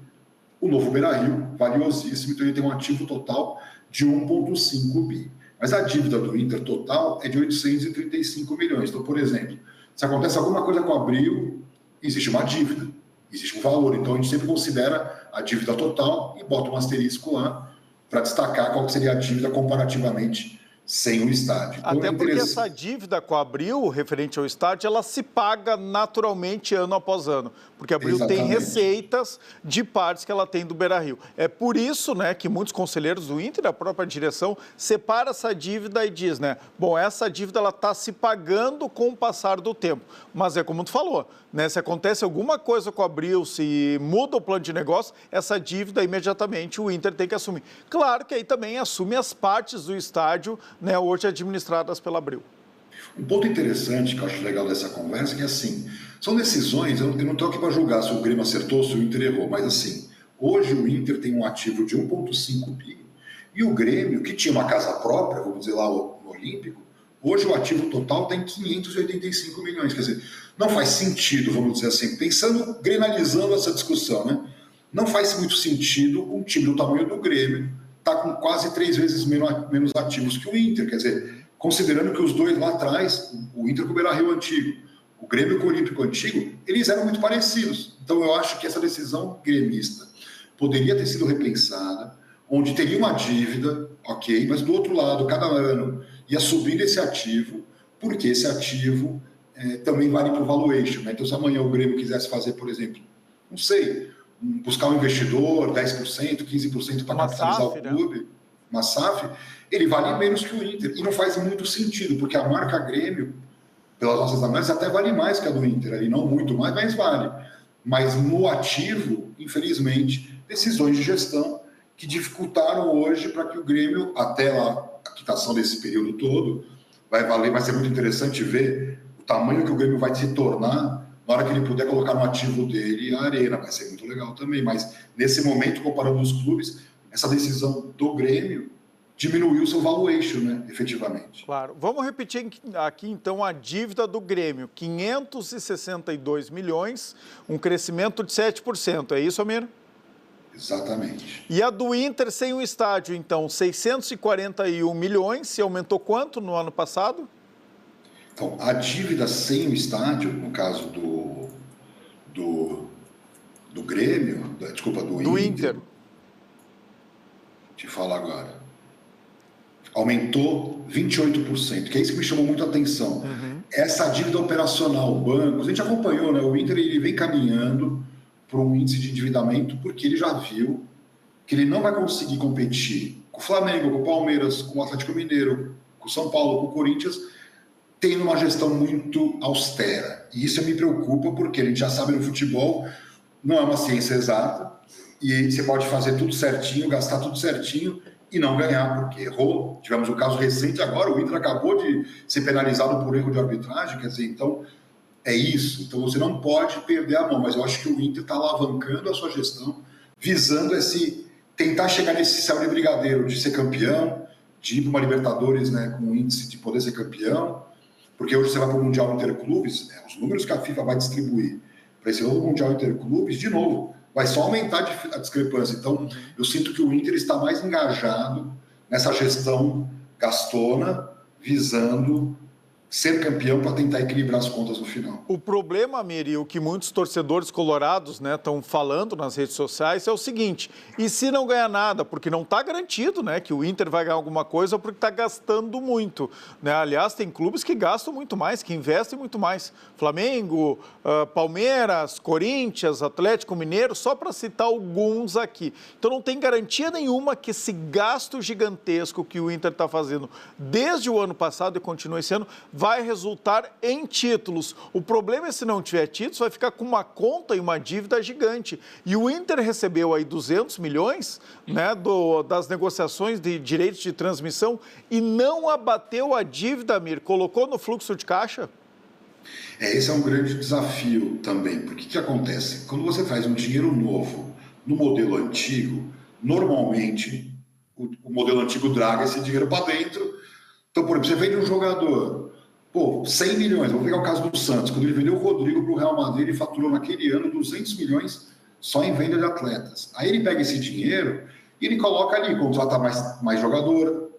o novo Beira-Rio, valiosíssimo, então ele tem um ativo total de 1,5 bi. Mas a dívida do Inter total é de 835 milhões. Então, por exemplo, se acontece alguma coisa com o Abril, existe uma dívida, existe um valor. Então, a gente sempre considera a dívida total e bota um asterisco lá para destacar qual seria a dívida comparativamente sem o estádio. Então, até porque essa dívida com a Abril, referente ao estádio, ela se paga naturalmente ano após ano, porque a Abril tem receitas de partes que ela tem do Beira-Rio. É por isso, né, que muitos conselheiros do Inter, a própria direção, separa essa dívida e diz, né, bom, essa dívida ela está se pagando com o passar do tempo. Mas é como tu falou, né, se acontece alguma coisa com a Abril, se muda o plano de negócio, essa dívida imediatamente o Inter tem que assumir. Claro que aí também assume as partes do estádio, né, hoje administradas pela Abril. Um ponto interessante que eu acho legal dessa conversa é que, assim, são decisões, eu não estou aqui para julgar se o Grêmio acertou, se o Inter errou, mas, assim, hoje o Inter tem um ativo de 1,5 bi e o Grêmio, que tinha uma casa própria, vamos dizer lá, no Olímpico, hoje o ativo total está em 585 milhões, quer dizer, não faz sentido, vamos dizer assim, pensando, grenalizando essa discussão, né? Não faz muito sentido um time do tamanho do Grêmio está com quase 3 vezes menos ativos que o Inter, quer dizer, considerando que os dois lá atrás, o Inter com o Beira-Rio antigo, o Grêmio com o Olímpico antigo, eles eram muito parecidos. Então eu acho que essa decisão gremista poderia ter sido repensada, onde teria uma dívida, ok, mas do outro lado, cada ano ia subindo esse ativo, porque esse ativo também vale para o valuation, né? Então se amanhã o Grêmio quisesse fazer, por exemplo, não sei, buscar um investidor, 10%, 15% para capitalizar o clube, uma SAF, ele vale menos que o Inter. E não faz muito sentido, porque a marca Grêmio, pelas nossas análises, até vale mais que a do Inter. Ali não muito mais, mas vale. Mas no ativo, infelizmente, decisões de gestão que dificultaram hoje para que o Grêmio, até lá, a quitação desse período todo, vai ser muito interessante ver o tamanho que o Grêmio vai se tornar na hora que ele puder colocar no ativo dele a Arena. Vai ser muito legal também, mas nesse momento, comparando os clubes, essa decisão do Grêmio diminuiu seu valuation, né, efetivamente. Claro. Vamos repetir aqui, então, a dívida do Grêmio. 562 milhões, um crescimento de 7%. É isso, Amir? Exatamente. E a do Inter sem o estádio, então, 641 milhões. Se aumentou quanto no ano passado? Então, a dívida sem o estádio, no caso do Grêmio, do Inter. Te falar agora. Aumentou 28%, que é isso que me chamou muito a atenção. Essa dívida operacional, bancos, a gente acompanhou, né? O Inter ele vem caminhando para um índice de endividamento porque ele já viu que ele não vai conseguir competir com o Flamengo, com o Palmeiras, com o Atlético Mineiro, com o São Paulo, com o Corinthians, tendo uma gestão muito austera. E isso me preocupa porque a gente já sabe no futebol, não é uma ciência exata, e você pode fazer tudo certinho, gastar tudo certinho e não ganhar, porque errou. Tivemos um caso recente agora, o Inter acabou de ser penalizado por erro de arbitragem, quer dizer, então é isso. Então você não pode perder a mão, mas eu acho que o Inter está alavancando a sua gestão, visando tentar chegar nesse céu de brigadeiro, de ser campeão, de ir para uma Libertadores, né, com o índice de poder ser campeão, porque hoje você vai para o Mundial Interclubes, os números que a FIFA vai distribuir para esse novo Mundial Interclubes, de novo, vai só aumentar a discrepância. Então, eu sinto que o Inter está mais engajado nessa gestão gastona, visando ser campeão para tentar equilibrar as contas no final. O problema, Miri, o que muitos torcedores colorados estão falando nas redes sociais é o seguinte: e se não ganhar nada? Porque não está garantido, né, que o Inter vai ganhar alguma coisa porque está gastando muito, né? Aliás, tem clubes que gastam muito mais, que investem muito mais. Flamengo, Palmeiras, Corinthians, Atlético Mineiro, só para citar alguns aqui. Então não tem garantia nenhuma que esse gasto gigantesco que o Inter está fazendo desde o ano passado e continua esse ano vai resultar em títulos. O problema é, se não tiver títulos, vai ficar com uma conta e uma dívida gigante. E o Inter recebeu aí 200 milhões, né, das negociações de direitos de transmissão e não abateu a dívida, Amir, colocou no fluxo de caixa. Esse é um grande desafio também, porque o que acontece? Quando você faz um dinheiro novo no modelo antigo, normalmente o modelo antigo draga esse dinheiro para dentro. Então, por exemplo, você vende um jogador, 100 milhões, vou pegar o caso do Santos, quando ele vendeu o Rodrigo para o Real Madrid, ele faturou naquele ano 200 milhões só em venda de atletas. Aí ele pega esse dinheiro e ele coloca ali, contrata mais jogador,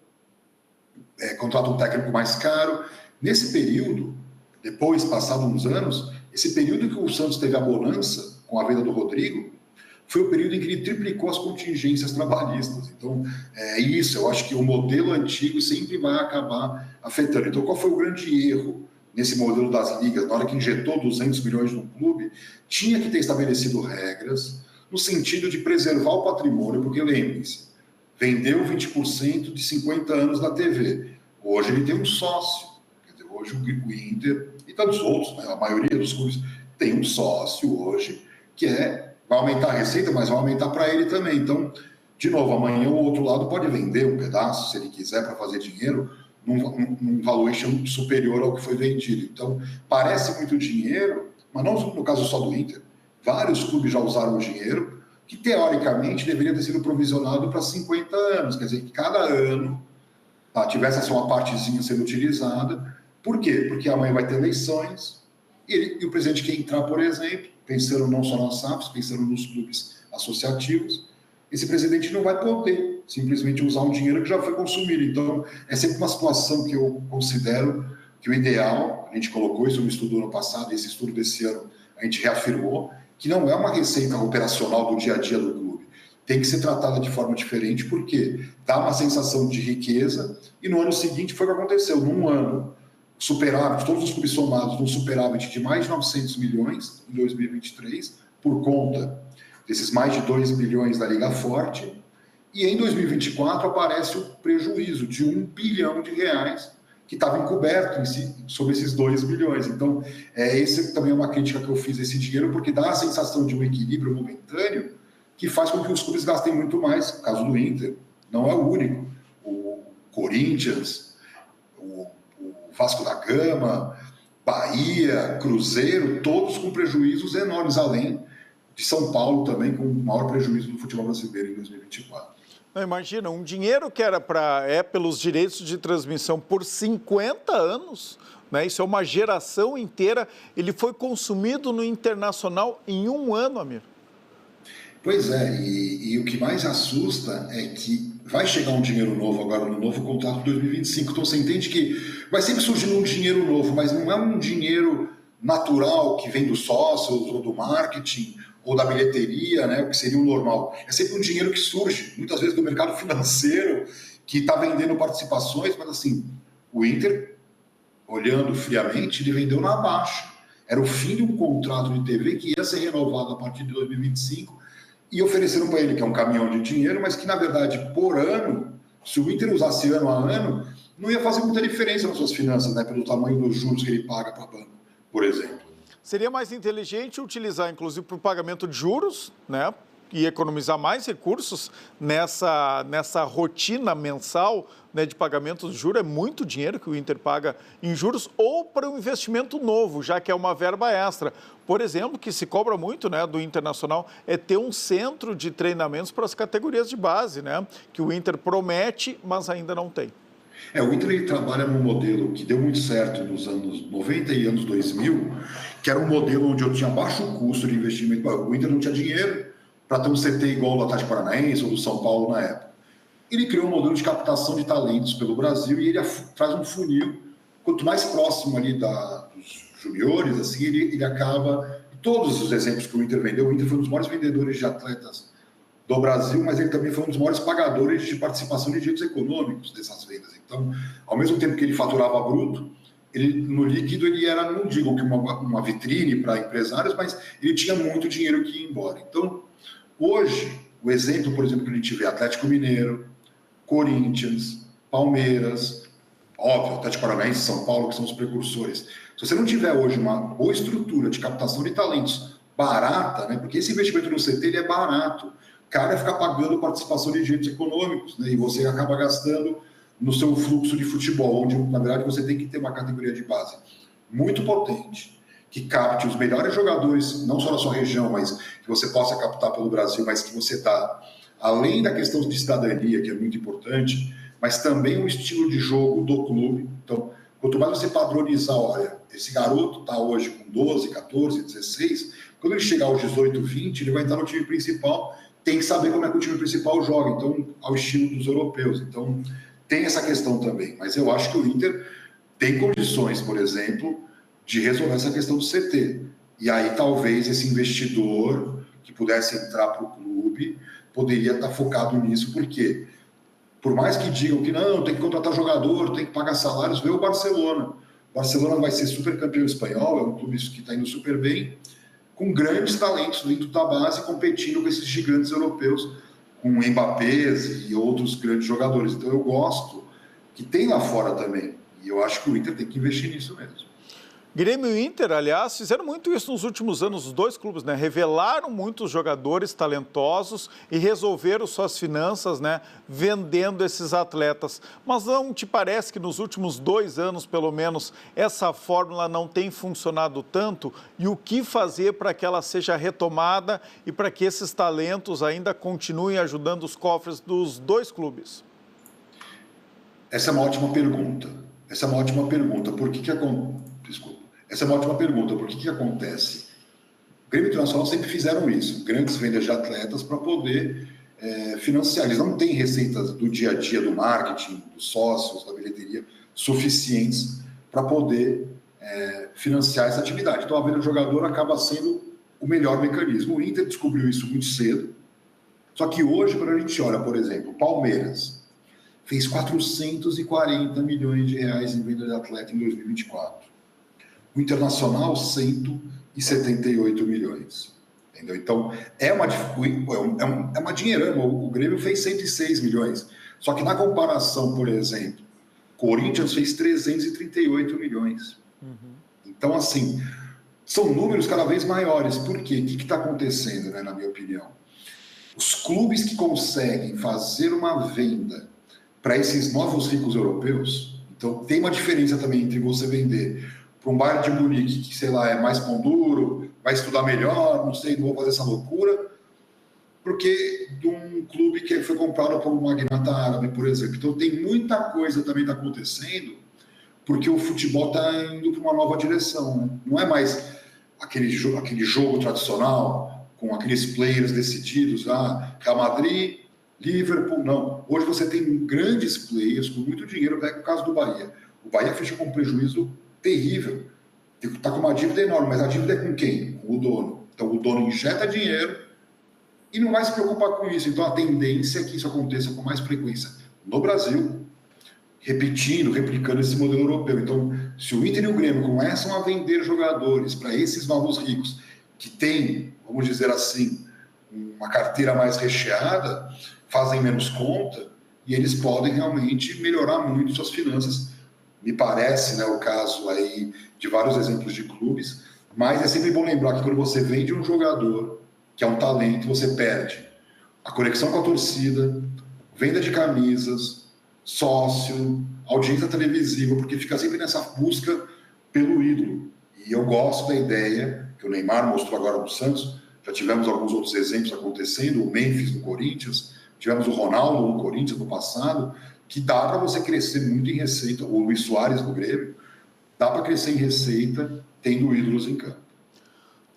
contrata um técnico mais caro. Nesse período, depois, passados uns anos, esse período que o Santos teve a bonança com a venda do Rodrigo, foi o período em que ele triplicou as contingências trabalhistas. Então, é isso, eu acho que o modelo antigo sempre vai acabar afetando. Então, qual foi o grande erro nesse modelo das ligas? Na hora que injetou 200 milhões no clube, tinha que ter estabelecido regras no sentido de preservar o patrimônio, porque lembrem-se, vendeu 20% de 50 anos da TV. Hoje ele tem um sócio. Quer dizer, hoje o Inter e tantos outros, né, a maioria dos clubes tem um sócio hoje que vai aumentar a receita, mas vai aumentar para ele também. Então, de novo, amanhã o outro lado pode vender um pedaço, se ele quiser, para fazer dinheiro, num valuation superior ao que foi vendido. Então, parece muito dinheiro, mas não no caso só do Inter. Vários clubes já usaram o dinheiro, que teoricamente deveria ter sido provisionado para 50 anos. Quer dizer, que cada ano tivesse uma partezinha sendo utilizada. Por quê? Porque amanhã vai ter eleições e o presidente quer entrar, por exemplo, pensando não só nas SAFs, pensando nos clubes associativos, esse presidente não vai poder simplesmente usar um dinheiro que já foi consumido. Então, é sempre uma situação que eu considero que o ideal, a gente colocou isso no estudo do ano passado, e esse estudo desse ano a gente reafirmou, que não é uma receita operacional do dia a dia do clube. Tem que ser tratada de forma diferente, porque dá uma sensação de riqueza, e no ano seguinte foi o que aconteceu. Num ano, superávit, todos os clubes somados, num superávit de mais de 900 milhões em 2023, por conta desses mais de 2 bilhões da Liga Forte, e em 2024 aparece o prejuízo de 1 bilhão de reais que estava encoberto sobre esses 2 bilhões. Então, esse também é uma crítica que eu fiz a esse dinheiro, porque dá a sensação de um equilíbrio momentâneo que faz com que os clubes gastem muito mais. No caso do Inter, não é o único. O Corinthians, o Vasco da Gama, Bahia, Cruzeiro, todos com prejuízos enormes, além de São Paulo também, com o maior prejuízo do futebol brasileiro em 2024. Não, imagina, um dinheiro que era pelos direitos de transmissão por 50 anos, né? Isso é uma geração inteira, ele foi consumido no internacional em um ano, Amir. Pois é, e o que mais assusta é que vai chegar um dinheiro novo agora no novo contrato de 2025. Então você entende que vai sempre surgindo um dinheiro novo, mas não é um dinheiro natural que vem dos sócios ou do marketing ou da bilheteria, né, o que seria o normal. É sempre um dinheiro que surge, muitas vezes do mercado financeiro, que está vendendo participações, mas assim, o Inter, olhando friamente, ele vendeu na baixa. Era o fim de um contrato de TV que ia ser renovado a partir de 2025 e ofereceram para ele, que é um caminhão de dinheiro, mas que, na verdade, por ano, se o Inter usasse ano a ano, não ia fazer muita diferença nas suas finanças, né, pelo tamanho dos juros que ele paga para o banco, por exemplo. Seria mais inteligente utilizar, inclusive, para o pagamento de juros, né? E economizar mais recursos nessa rotina mensal, né, de pagamento de juros. É muito dinheiro que o Inter paga em juros, ou para um investimento novo, já que é uma verba extra. Por exemplo, que se cobra muito, né, do Internacional, é ter um centro de treinamentos para as categorias de base, né, que o Inter promete, mas ainda não tem. O Inter ele trabalha num modelo que deu muito certo nos anos 90 e anos 2000, que era um modelo onde eu tinha baixo custo de investimento. O Inter não tinha dinheiro para ter um CT igual do Atlético Paranaense ou do São Paulo na época. Ele criou um modelo de captação de talentos pelo Brasil e ele traz um funil. Quanto mais próximo ali dos juniores, assim, ele acaba... Todos os exemplos que o Inter vendeu, o Inter foi um dos maiores vendedores de atletas do Brasil, mas ele também foi um dos maiores pagadores de participação de direitos econômicos dessas vendas. Então, ao mesmo tempo que ele faturava bruto, ele, no líquido, ele era, não digo que uma vitrine para empresários, mas ele tinha muito dinheiro que ia embora. Então, hoje, o exemplo, por exemplo, que a gente vê, Atlético Mineiro, Corinthians, Palmeiras, óbvio, Atlético Paranaense, São Paulo, que são os precursores. Se você não tiver hoje uma boa estrutura de captação de talentos barata, né, porque esse investimento no CT ele é barato, o cara fica pagando participação de direitos econômicos, né, e você acaba gastando no seu fluxo de futebol, onde, na verdade, você tem que ter uma categoria de base muito potente, que capte os melhores jogadores, não só na sua região, mas que você possa captar pelo Brasil, mas que você dá, além da questão de cidadania, que é muito importante, mas também um estilo de jogo do clube. Então, quanto mais você padronizar, olha, esse garoto está hoje com 12, 14, 16, quando ele chegar aos 18, 20, ele vai entrar no time principal, tem que saber como é que o time principal joga, então, ao estilo dos europeus. Então, tem essa questão também, mas eu acho que o Inter tem condições, por exemplo, de resolver essa questão do CT. E aí talvez esse investidor que pudesse entrar para o clube poderia estar focado nisso, porque por mais que digam que não, tem que contratar jogador, tem que pagar salários, vê o Barcelona. O Barcelona vai ser super campeão espanhol, é um clube que está indo super bem, com grandes talentos dentro da base, competindo com esses gigantes europeus, com Mbappés e outros grandes jogadores. Então eu gosto que tem lá fora também. E eu acho que o Inter tem que investir nisso mesmo. Grêmio e Inter, aliás, fizeram muito isso nos últimos anos, os dois clubes, né? Revelaram muitos jogadores talentosos e resolveram suas finanças, né? Vendendo esses atletas. Mas não te parece que nos últimos 2 anos, pelo menos, essa fórmula não tem funcionado tanto? E o que fazer para que ela seja retomada e para que esses talentos ainda continuem ajudando os cofres dos dois clubes? Essa é uma ótima pergunta. Essa é uma ótima pergunta. Essa é uma ótima pergunta. Por que acontece? O Grêmio Internacional sempre fizeram isso. Grandes vendas de atletas para poder financiar. Eles não têm receitas do dia a dia, do marketing, dos sócios, da bilheteria, suficientes para poder financiar essa atividade. Então, a venda do jogador acaba sendo o melhor mecanismo. O Inter descobriu isso muito cedo. Só que hoje, quando a gente olha, por exemplo, o Palmeiras fez 440 milhões de reais em venda de atleta em 2024. O Internacional, 178 milhões. Entendeu? Então, é uma dinheirama. O Grêmio fez 106 milhões. Só que na comparação, por exemplo, Corinthians fez 338 milhões. Então, assim, são números cada vez maiores. Por quê? O que está acontecendo, né, na minha opinião? Os clubes que conseguem fazer uma venda para esses novos ricos europeus, Então, tem uma diferença também entre você vender para um Bayern de Munique, que, sei lá, é mais pão duro, vai estudar melhor, não sei, não vou fazer essa loucura, porque de um clube que foi comprado por um magnata árabe, por exemplo. Então, tem muita coisa também está acontecendo, porque o futebol está indo para uma nova direção. Né? Não é mais aquele jogo tradicional, com aqueles players decididos, Real Madrid, Liverpool, não. Hoje você tem grandes players com muito dinheiro, pega o caso do Bahia. O Bahia fechou com um prejuízo terrível. Está com uma dívida enorme, mas a dívida é com quem? Com o dono. Então o dono injeta dinheiro e não vai se preocupar com isso. Então a tendência é que isso aconteça com mais frequência no Brasil, replicando esse modelo europeu. Então, se o Inter e o Grêmio começam a vender jogadores para esses novos ricos, que têm, vamos dizer assim, uma carteira mais recheada, fazem menos conta, e eles podem realmente melhorar muito suas finanças. Me parece, né, o caso aí de vários exemplos de clubes, mas é sempre bom lembrar que quando você vende um jogador, que é um talento, você perde a conexão com a torcida, venda de camisas, sócio, audiência televisiva, porque fica sempre nessa busca pelo ídolo. E eu gosto da ideia que o Neymar mostrou agora no Santos, já tivemos alguns outros exemplos acontecendo, o Memphis no Corinthians, tivemos o Ronaldo no Corinthians no passado, que dá para você crescer muito em receita, o Luis Soares no Grêmio, dá para crescer em receita tendo ídolos em campo.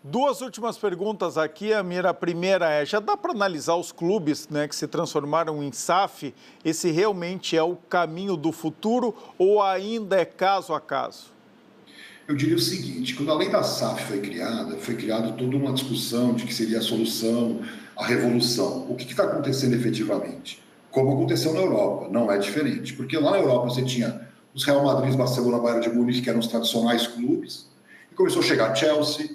Duas últimas perguntas aqui, Amir. A primeira é, já dá para analisar os clubes, né, que se transformaram em SAF, esse realmente é o caminho do futuro ou ainda é caso a caso? Eu diria o seguinte, quando a lei da SAF foi criada toda uma discussão de que seria a solução, a revolução. O que está acontecendo efetivamente? Como aconteceu na Europa, não é diferente. Porque lá na Europa você tinha os Real Madrid, Barcelona, Bayern de Munique, que eram os tradicionais clubes, e começou a chegar Chelsea,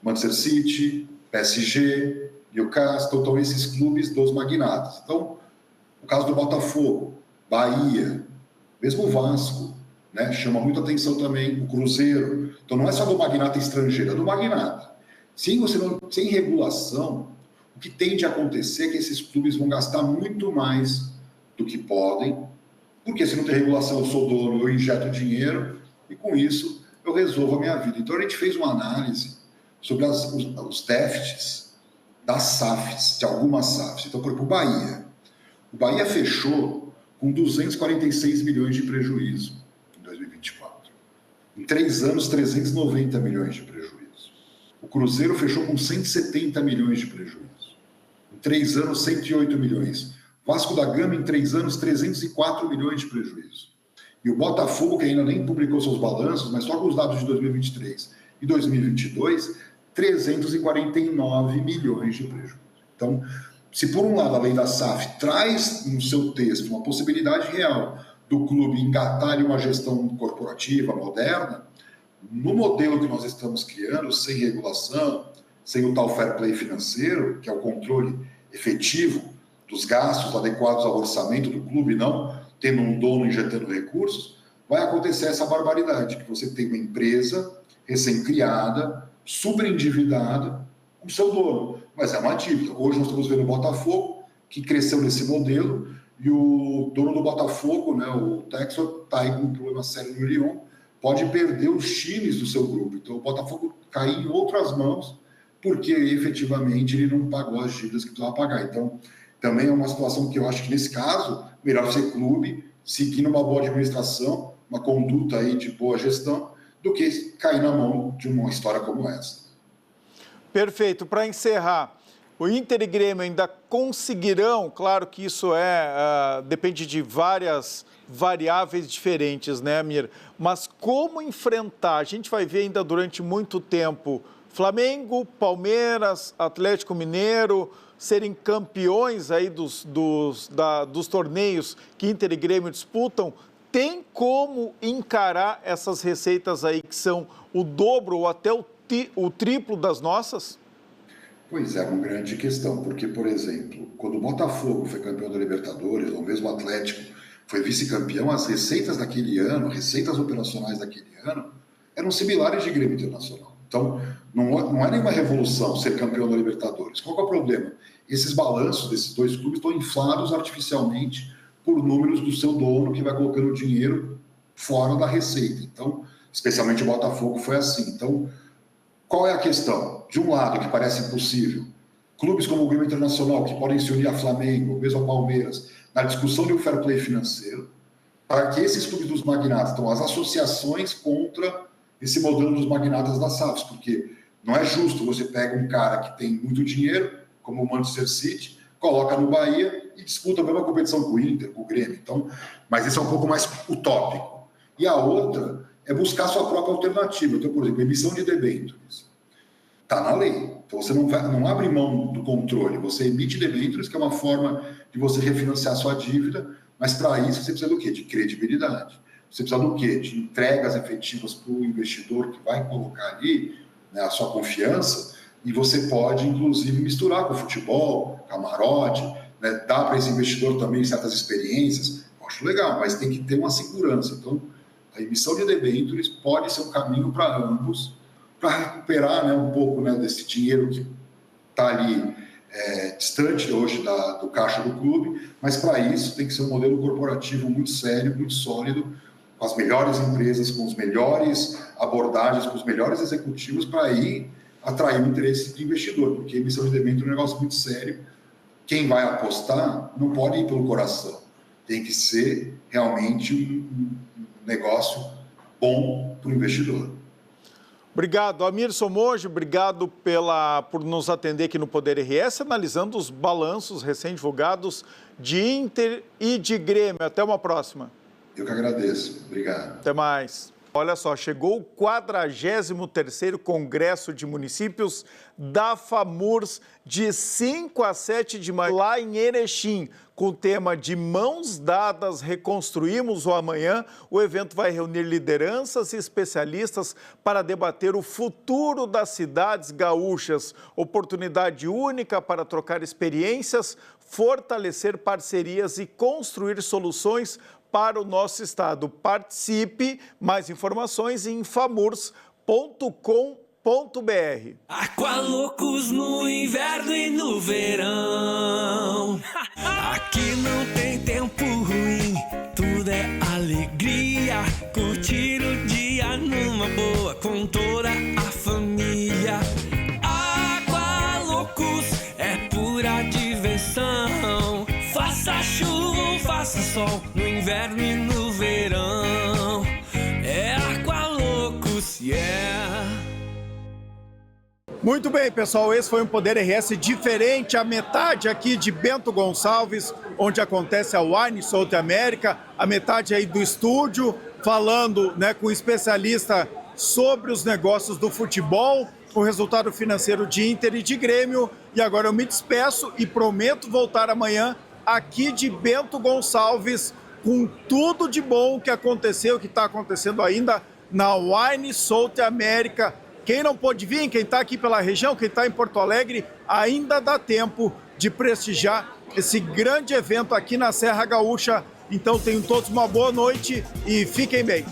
Manchester City, PSG, Newcastle, então esses clubes dos magnatas. Então, o caso do Botafogo, Bahia, mesmo o Vasco, né, chama muita atenção também, o Cruzeiro. Então não é só do magnata estrangeiro, é do magnata. Sem regulação, o que tende a acontecer é que esses clubes vão gastar muito mais do que podem, porque se não tem regulação, eu sou dono, eu injeto dinheiro, e com isso eu resolvo a minha vida. Então a gente fez uma análise sobre os déficits das SAFs, de algumas SAFs. Então, por exemplo, o Bahia fechou com 246 milhões de prejuízo em 2024. Em 3 anos, 390 milhões de prejuízo. O Cruzeiro fechou com 170 milhões de prejuízo. Em 3 anos, 108 milhões. Vasco da Gama, em 3 anos, 304 milhões de prejuízo. E o Botafogo, que ainda nem publicou seus balanços, mas só com os dados de 2023 e 2022, 349 milhões de prejuízo. Então, se por um lado a lei da SAF traz no seu texto uma possibilidade real do clube engatar uma gestão corporativa moderna, no modelo que nós estamos criando, sem regulação, sem o tal fair play financeiro, que é o controle efetivo dos gastos adequados ao orçamento do clube, não tendo um dono injetando recursos, vai acontecer essa barbaridade, que você tem uma empresa recém-criada, super endividada, com seu dono. Mas é uma dívida. Hoje nós estamos vendo o Botafogo, que cresceu nesse modelo, e o dono do Botafogo, né, o Texor, está aí com um problema sério no Lyon, pode perder os times do seu grupo. Então o Botafogo cai em outras mãos, porque efetivamente ele não pagou as dívidas que precisava pagar. Então também é uma situação que eu acho que nesse caso, melhor ser clube, seguir numa boa administração, uma conduta aí de boa gestão, do que cair na mão de uma história como essa. Perfeito. Para encerrar, o Inter e Grêmio ainda conseguirão, claro que isso depende de várias variáveis diferentes, né, Amir? Mas como enfrentar? A gente vai ver ainda durante muito tempo Flamengo, Palmeiras, Atlético Mineiro serem campeões aí dos torneios que Inter e Grêmio disputam. Tem como encarar essas receitas aí que são o dobro ou até o triplo das nossas? Pois é, uma grande questão, porque, por exemplo, quando o Botafogo foi campeão da Libertadores, ou mesmo o Atlético foi vice-campeão, as receitas daquele ano, receitas operacionais daquele ano, eram similares de Grêmio Internacional. Então, não é nenhuma revolução ser campeão da Libertadores. Qual que é o problema? Esses balanços desses dois clubes estão inflados artificialmente por números do seu dono, que vai colocando dinheiro fora da receita. Então, especialmente o Botafogo foi assim. Então, qual é a questão? De um lado, que parece impossível, clubes como o Grêmio Internacional, que podem se unir a Flamengo, mesmo a Palmeiras, na discussão de um fair play financeiro, para que esses clubes dos magnatas, então as associações contra esse modelo dos magnatas das SAFs, porque não é justo você pega um cara que tem muito dinheiro, como o Manchester City, coloca no Bahia e disputa a mesma competição com o Inter, com o Grêmio. Então, mas esse é um pouco mais utópico. E a outra é buscar sua própria alternativa. Então, por exemplo, emissão de debêntures. Está na lei. Então, você não abre mão do controle. Você emite debêntures, que é uma forma de você refinanciar sua dívida, mas para isso você precisa do quê? De credibilidade. Você precisa do quê? De entregas efetivas para o investidor que vai colocar ali, né, a sua confiança, e você pode, inclusive, misturar com o futebol, camarote, né, dar para esse investidor também certas experiências. Eu acho legal, mas tem que ter uma segurança. Então, a emissão de debêntures pode ser um caminho para ambos, para recuperar, né, um pouco, né, desse dinheiro que está ali distante hoje do caixa do clube, mas para isso tem que ser um modelo corporativo muito sério, muito sólido, com as melhores empresas, com as melhores abordagens, com os melhores executivos, para aí atrair o interesse do investidor, porque a emissão de debênture é um negócio muito sério. Quem vai apostar não pode ir pelo coração, tem que ser realmente um negócio bom para o investidor. Obrigado, Amir Somoji, obrigado por nos atender aqui no Poder RS, analisando os balanços recém-divulgados de Inter e de Grêmio. Até uma próxima. Eu que agradeço. Obrigado. Até mais. Olha só, chegou o 43º Congresso de Municípios da FAMURS, de 5 a 7 de maio, lá em Erechim, com o tema de Mãos Dadas, Reconstruímos o Amanhã. O evento vai reunir lideranças e especialistas para debater o futuro das cidades gaúchas. Oportunidade única para trocar experiências, fortalecer parcerias e construir soluções para o nosso estado. Participe, mais informações em famurs.com.br. Aqualocos no inverno e no verão. Aqui não tem tempo ruim, tudo é alegria. Curtir o dia numa boa com toda a família. Aqualocos é pura diversão. Faça chuva ou faça sol, no inverno e no verão. É Aqualocos, yeah. Muito bem, pessoal, esse foi um Poder RS diferente, a metade aqui de Bento Gonçalves, onde acontece a Wine South America, a metade aí do estúdio, falando, né, com um especialista sobre os negócios do futebol, o resultado financeiro de Inter e de Grêmio. E agora eu me despeço e prometo voltar amanhã aqui de Bento Gonçalves, com tudo de bom que aconteceu, que está acontecendo ainda na Wine South America. Quem não pôde vir, quem está aqui pela região, quem está em Porto Alegre, ainda dá tempo de prestigiar esse grande evento aqui na Serra Gaúcha. Então tenham todos uma boa noite e fiquem bem.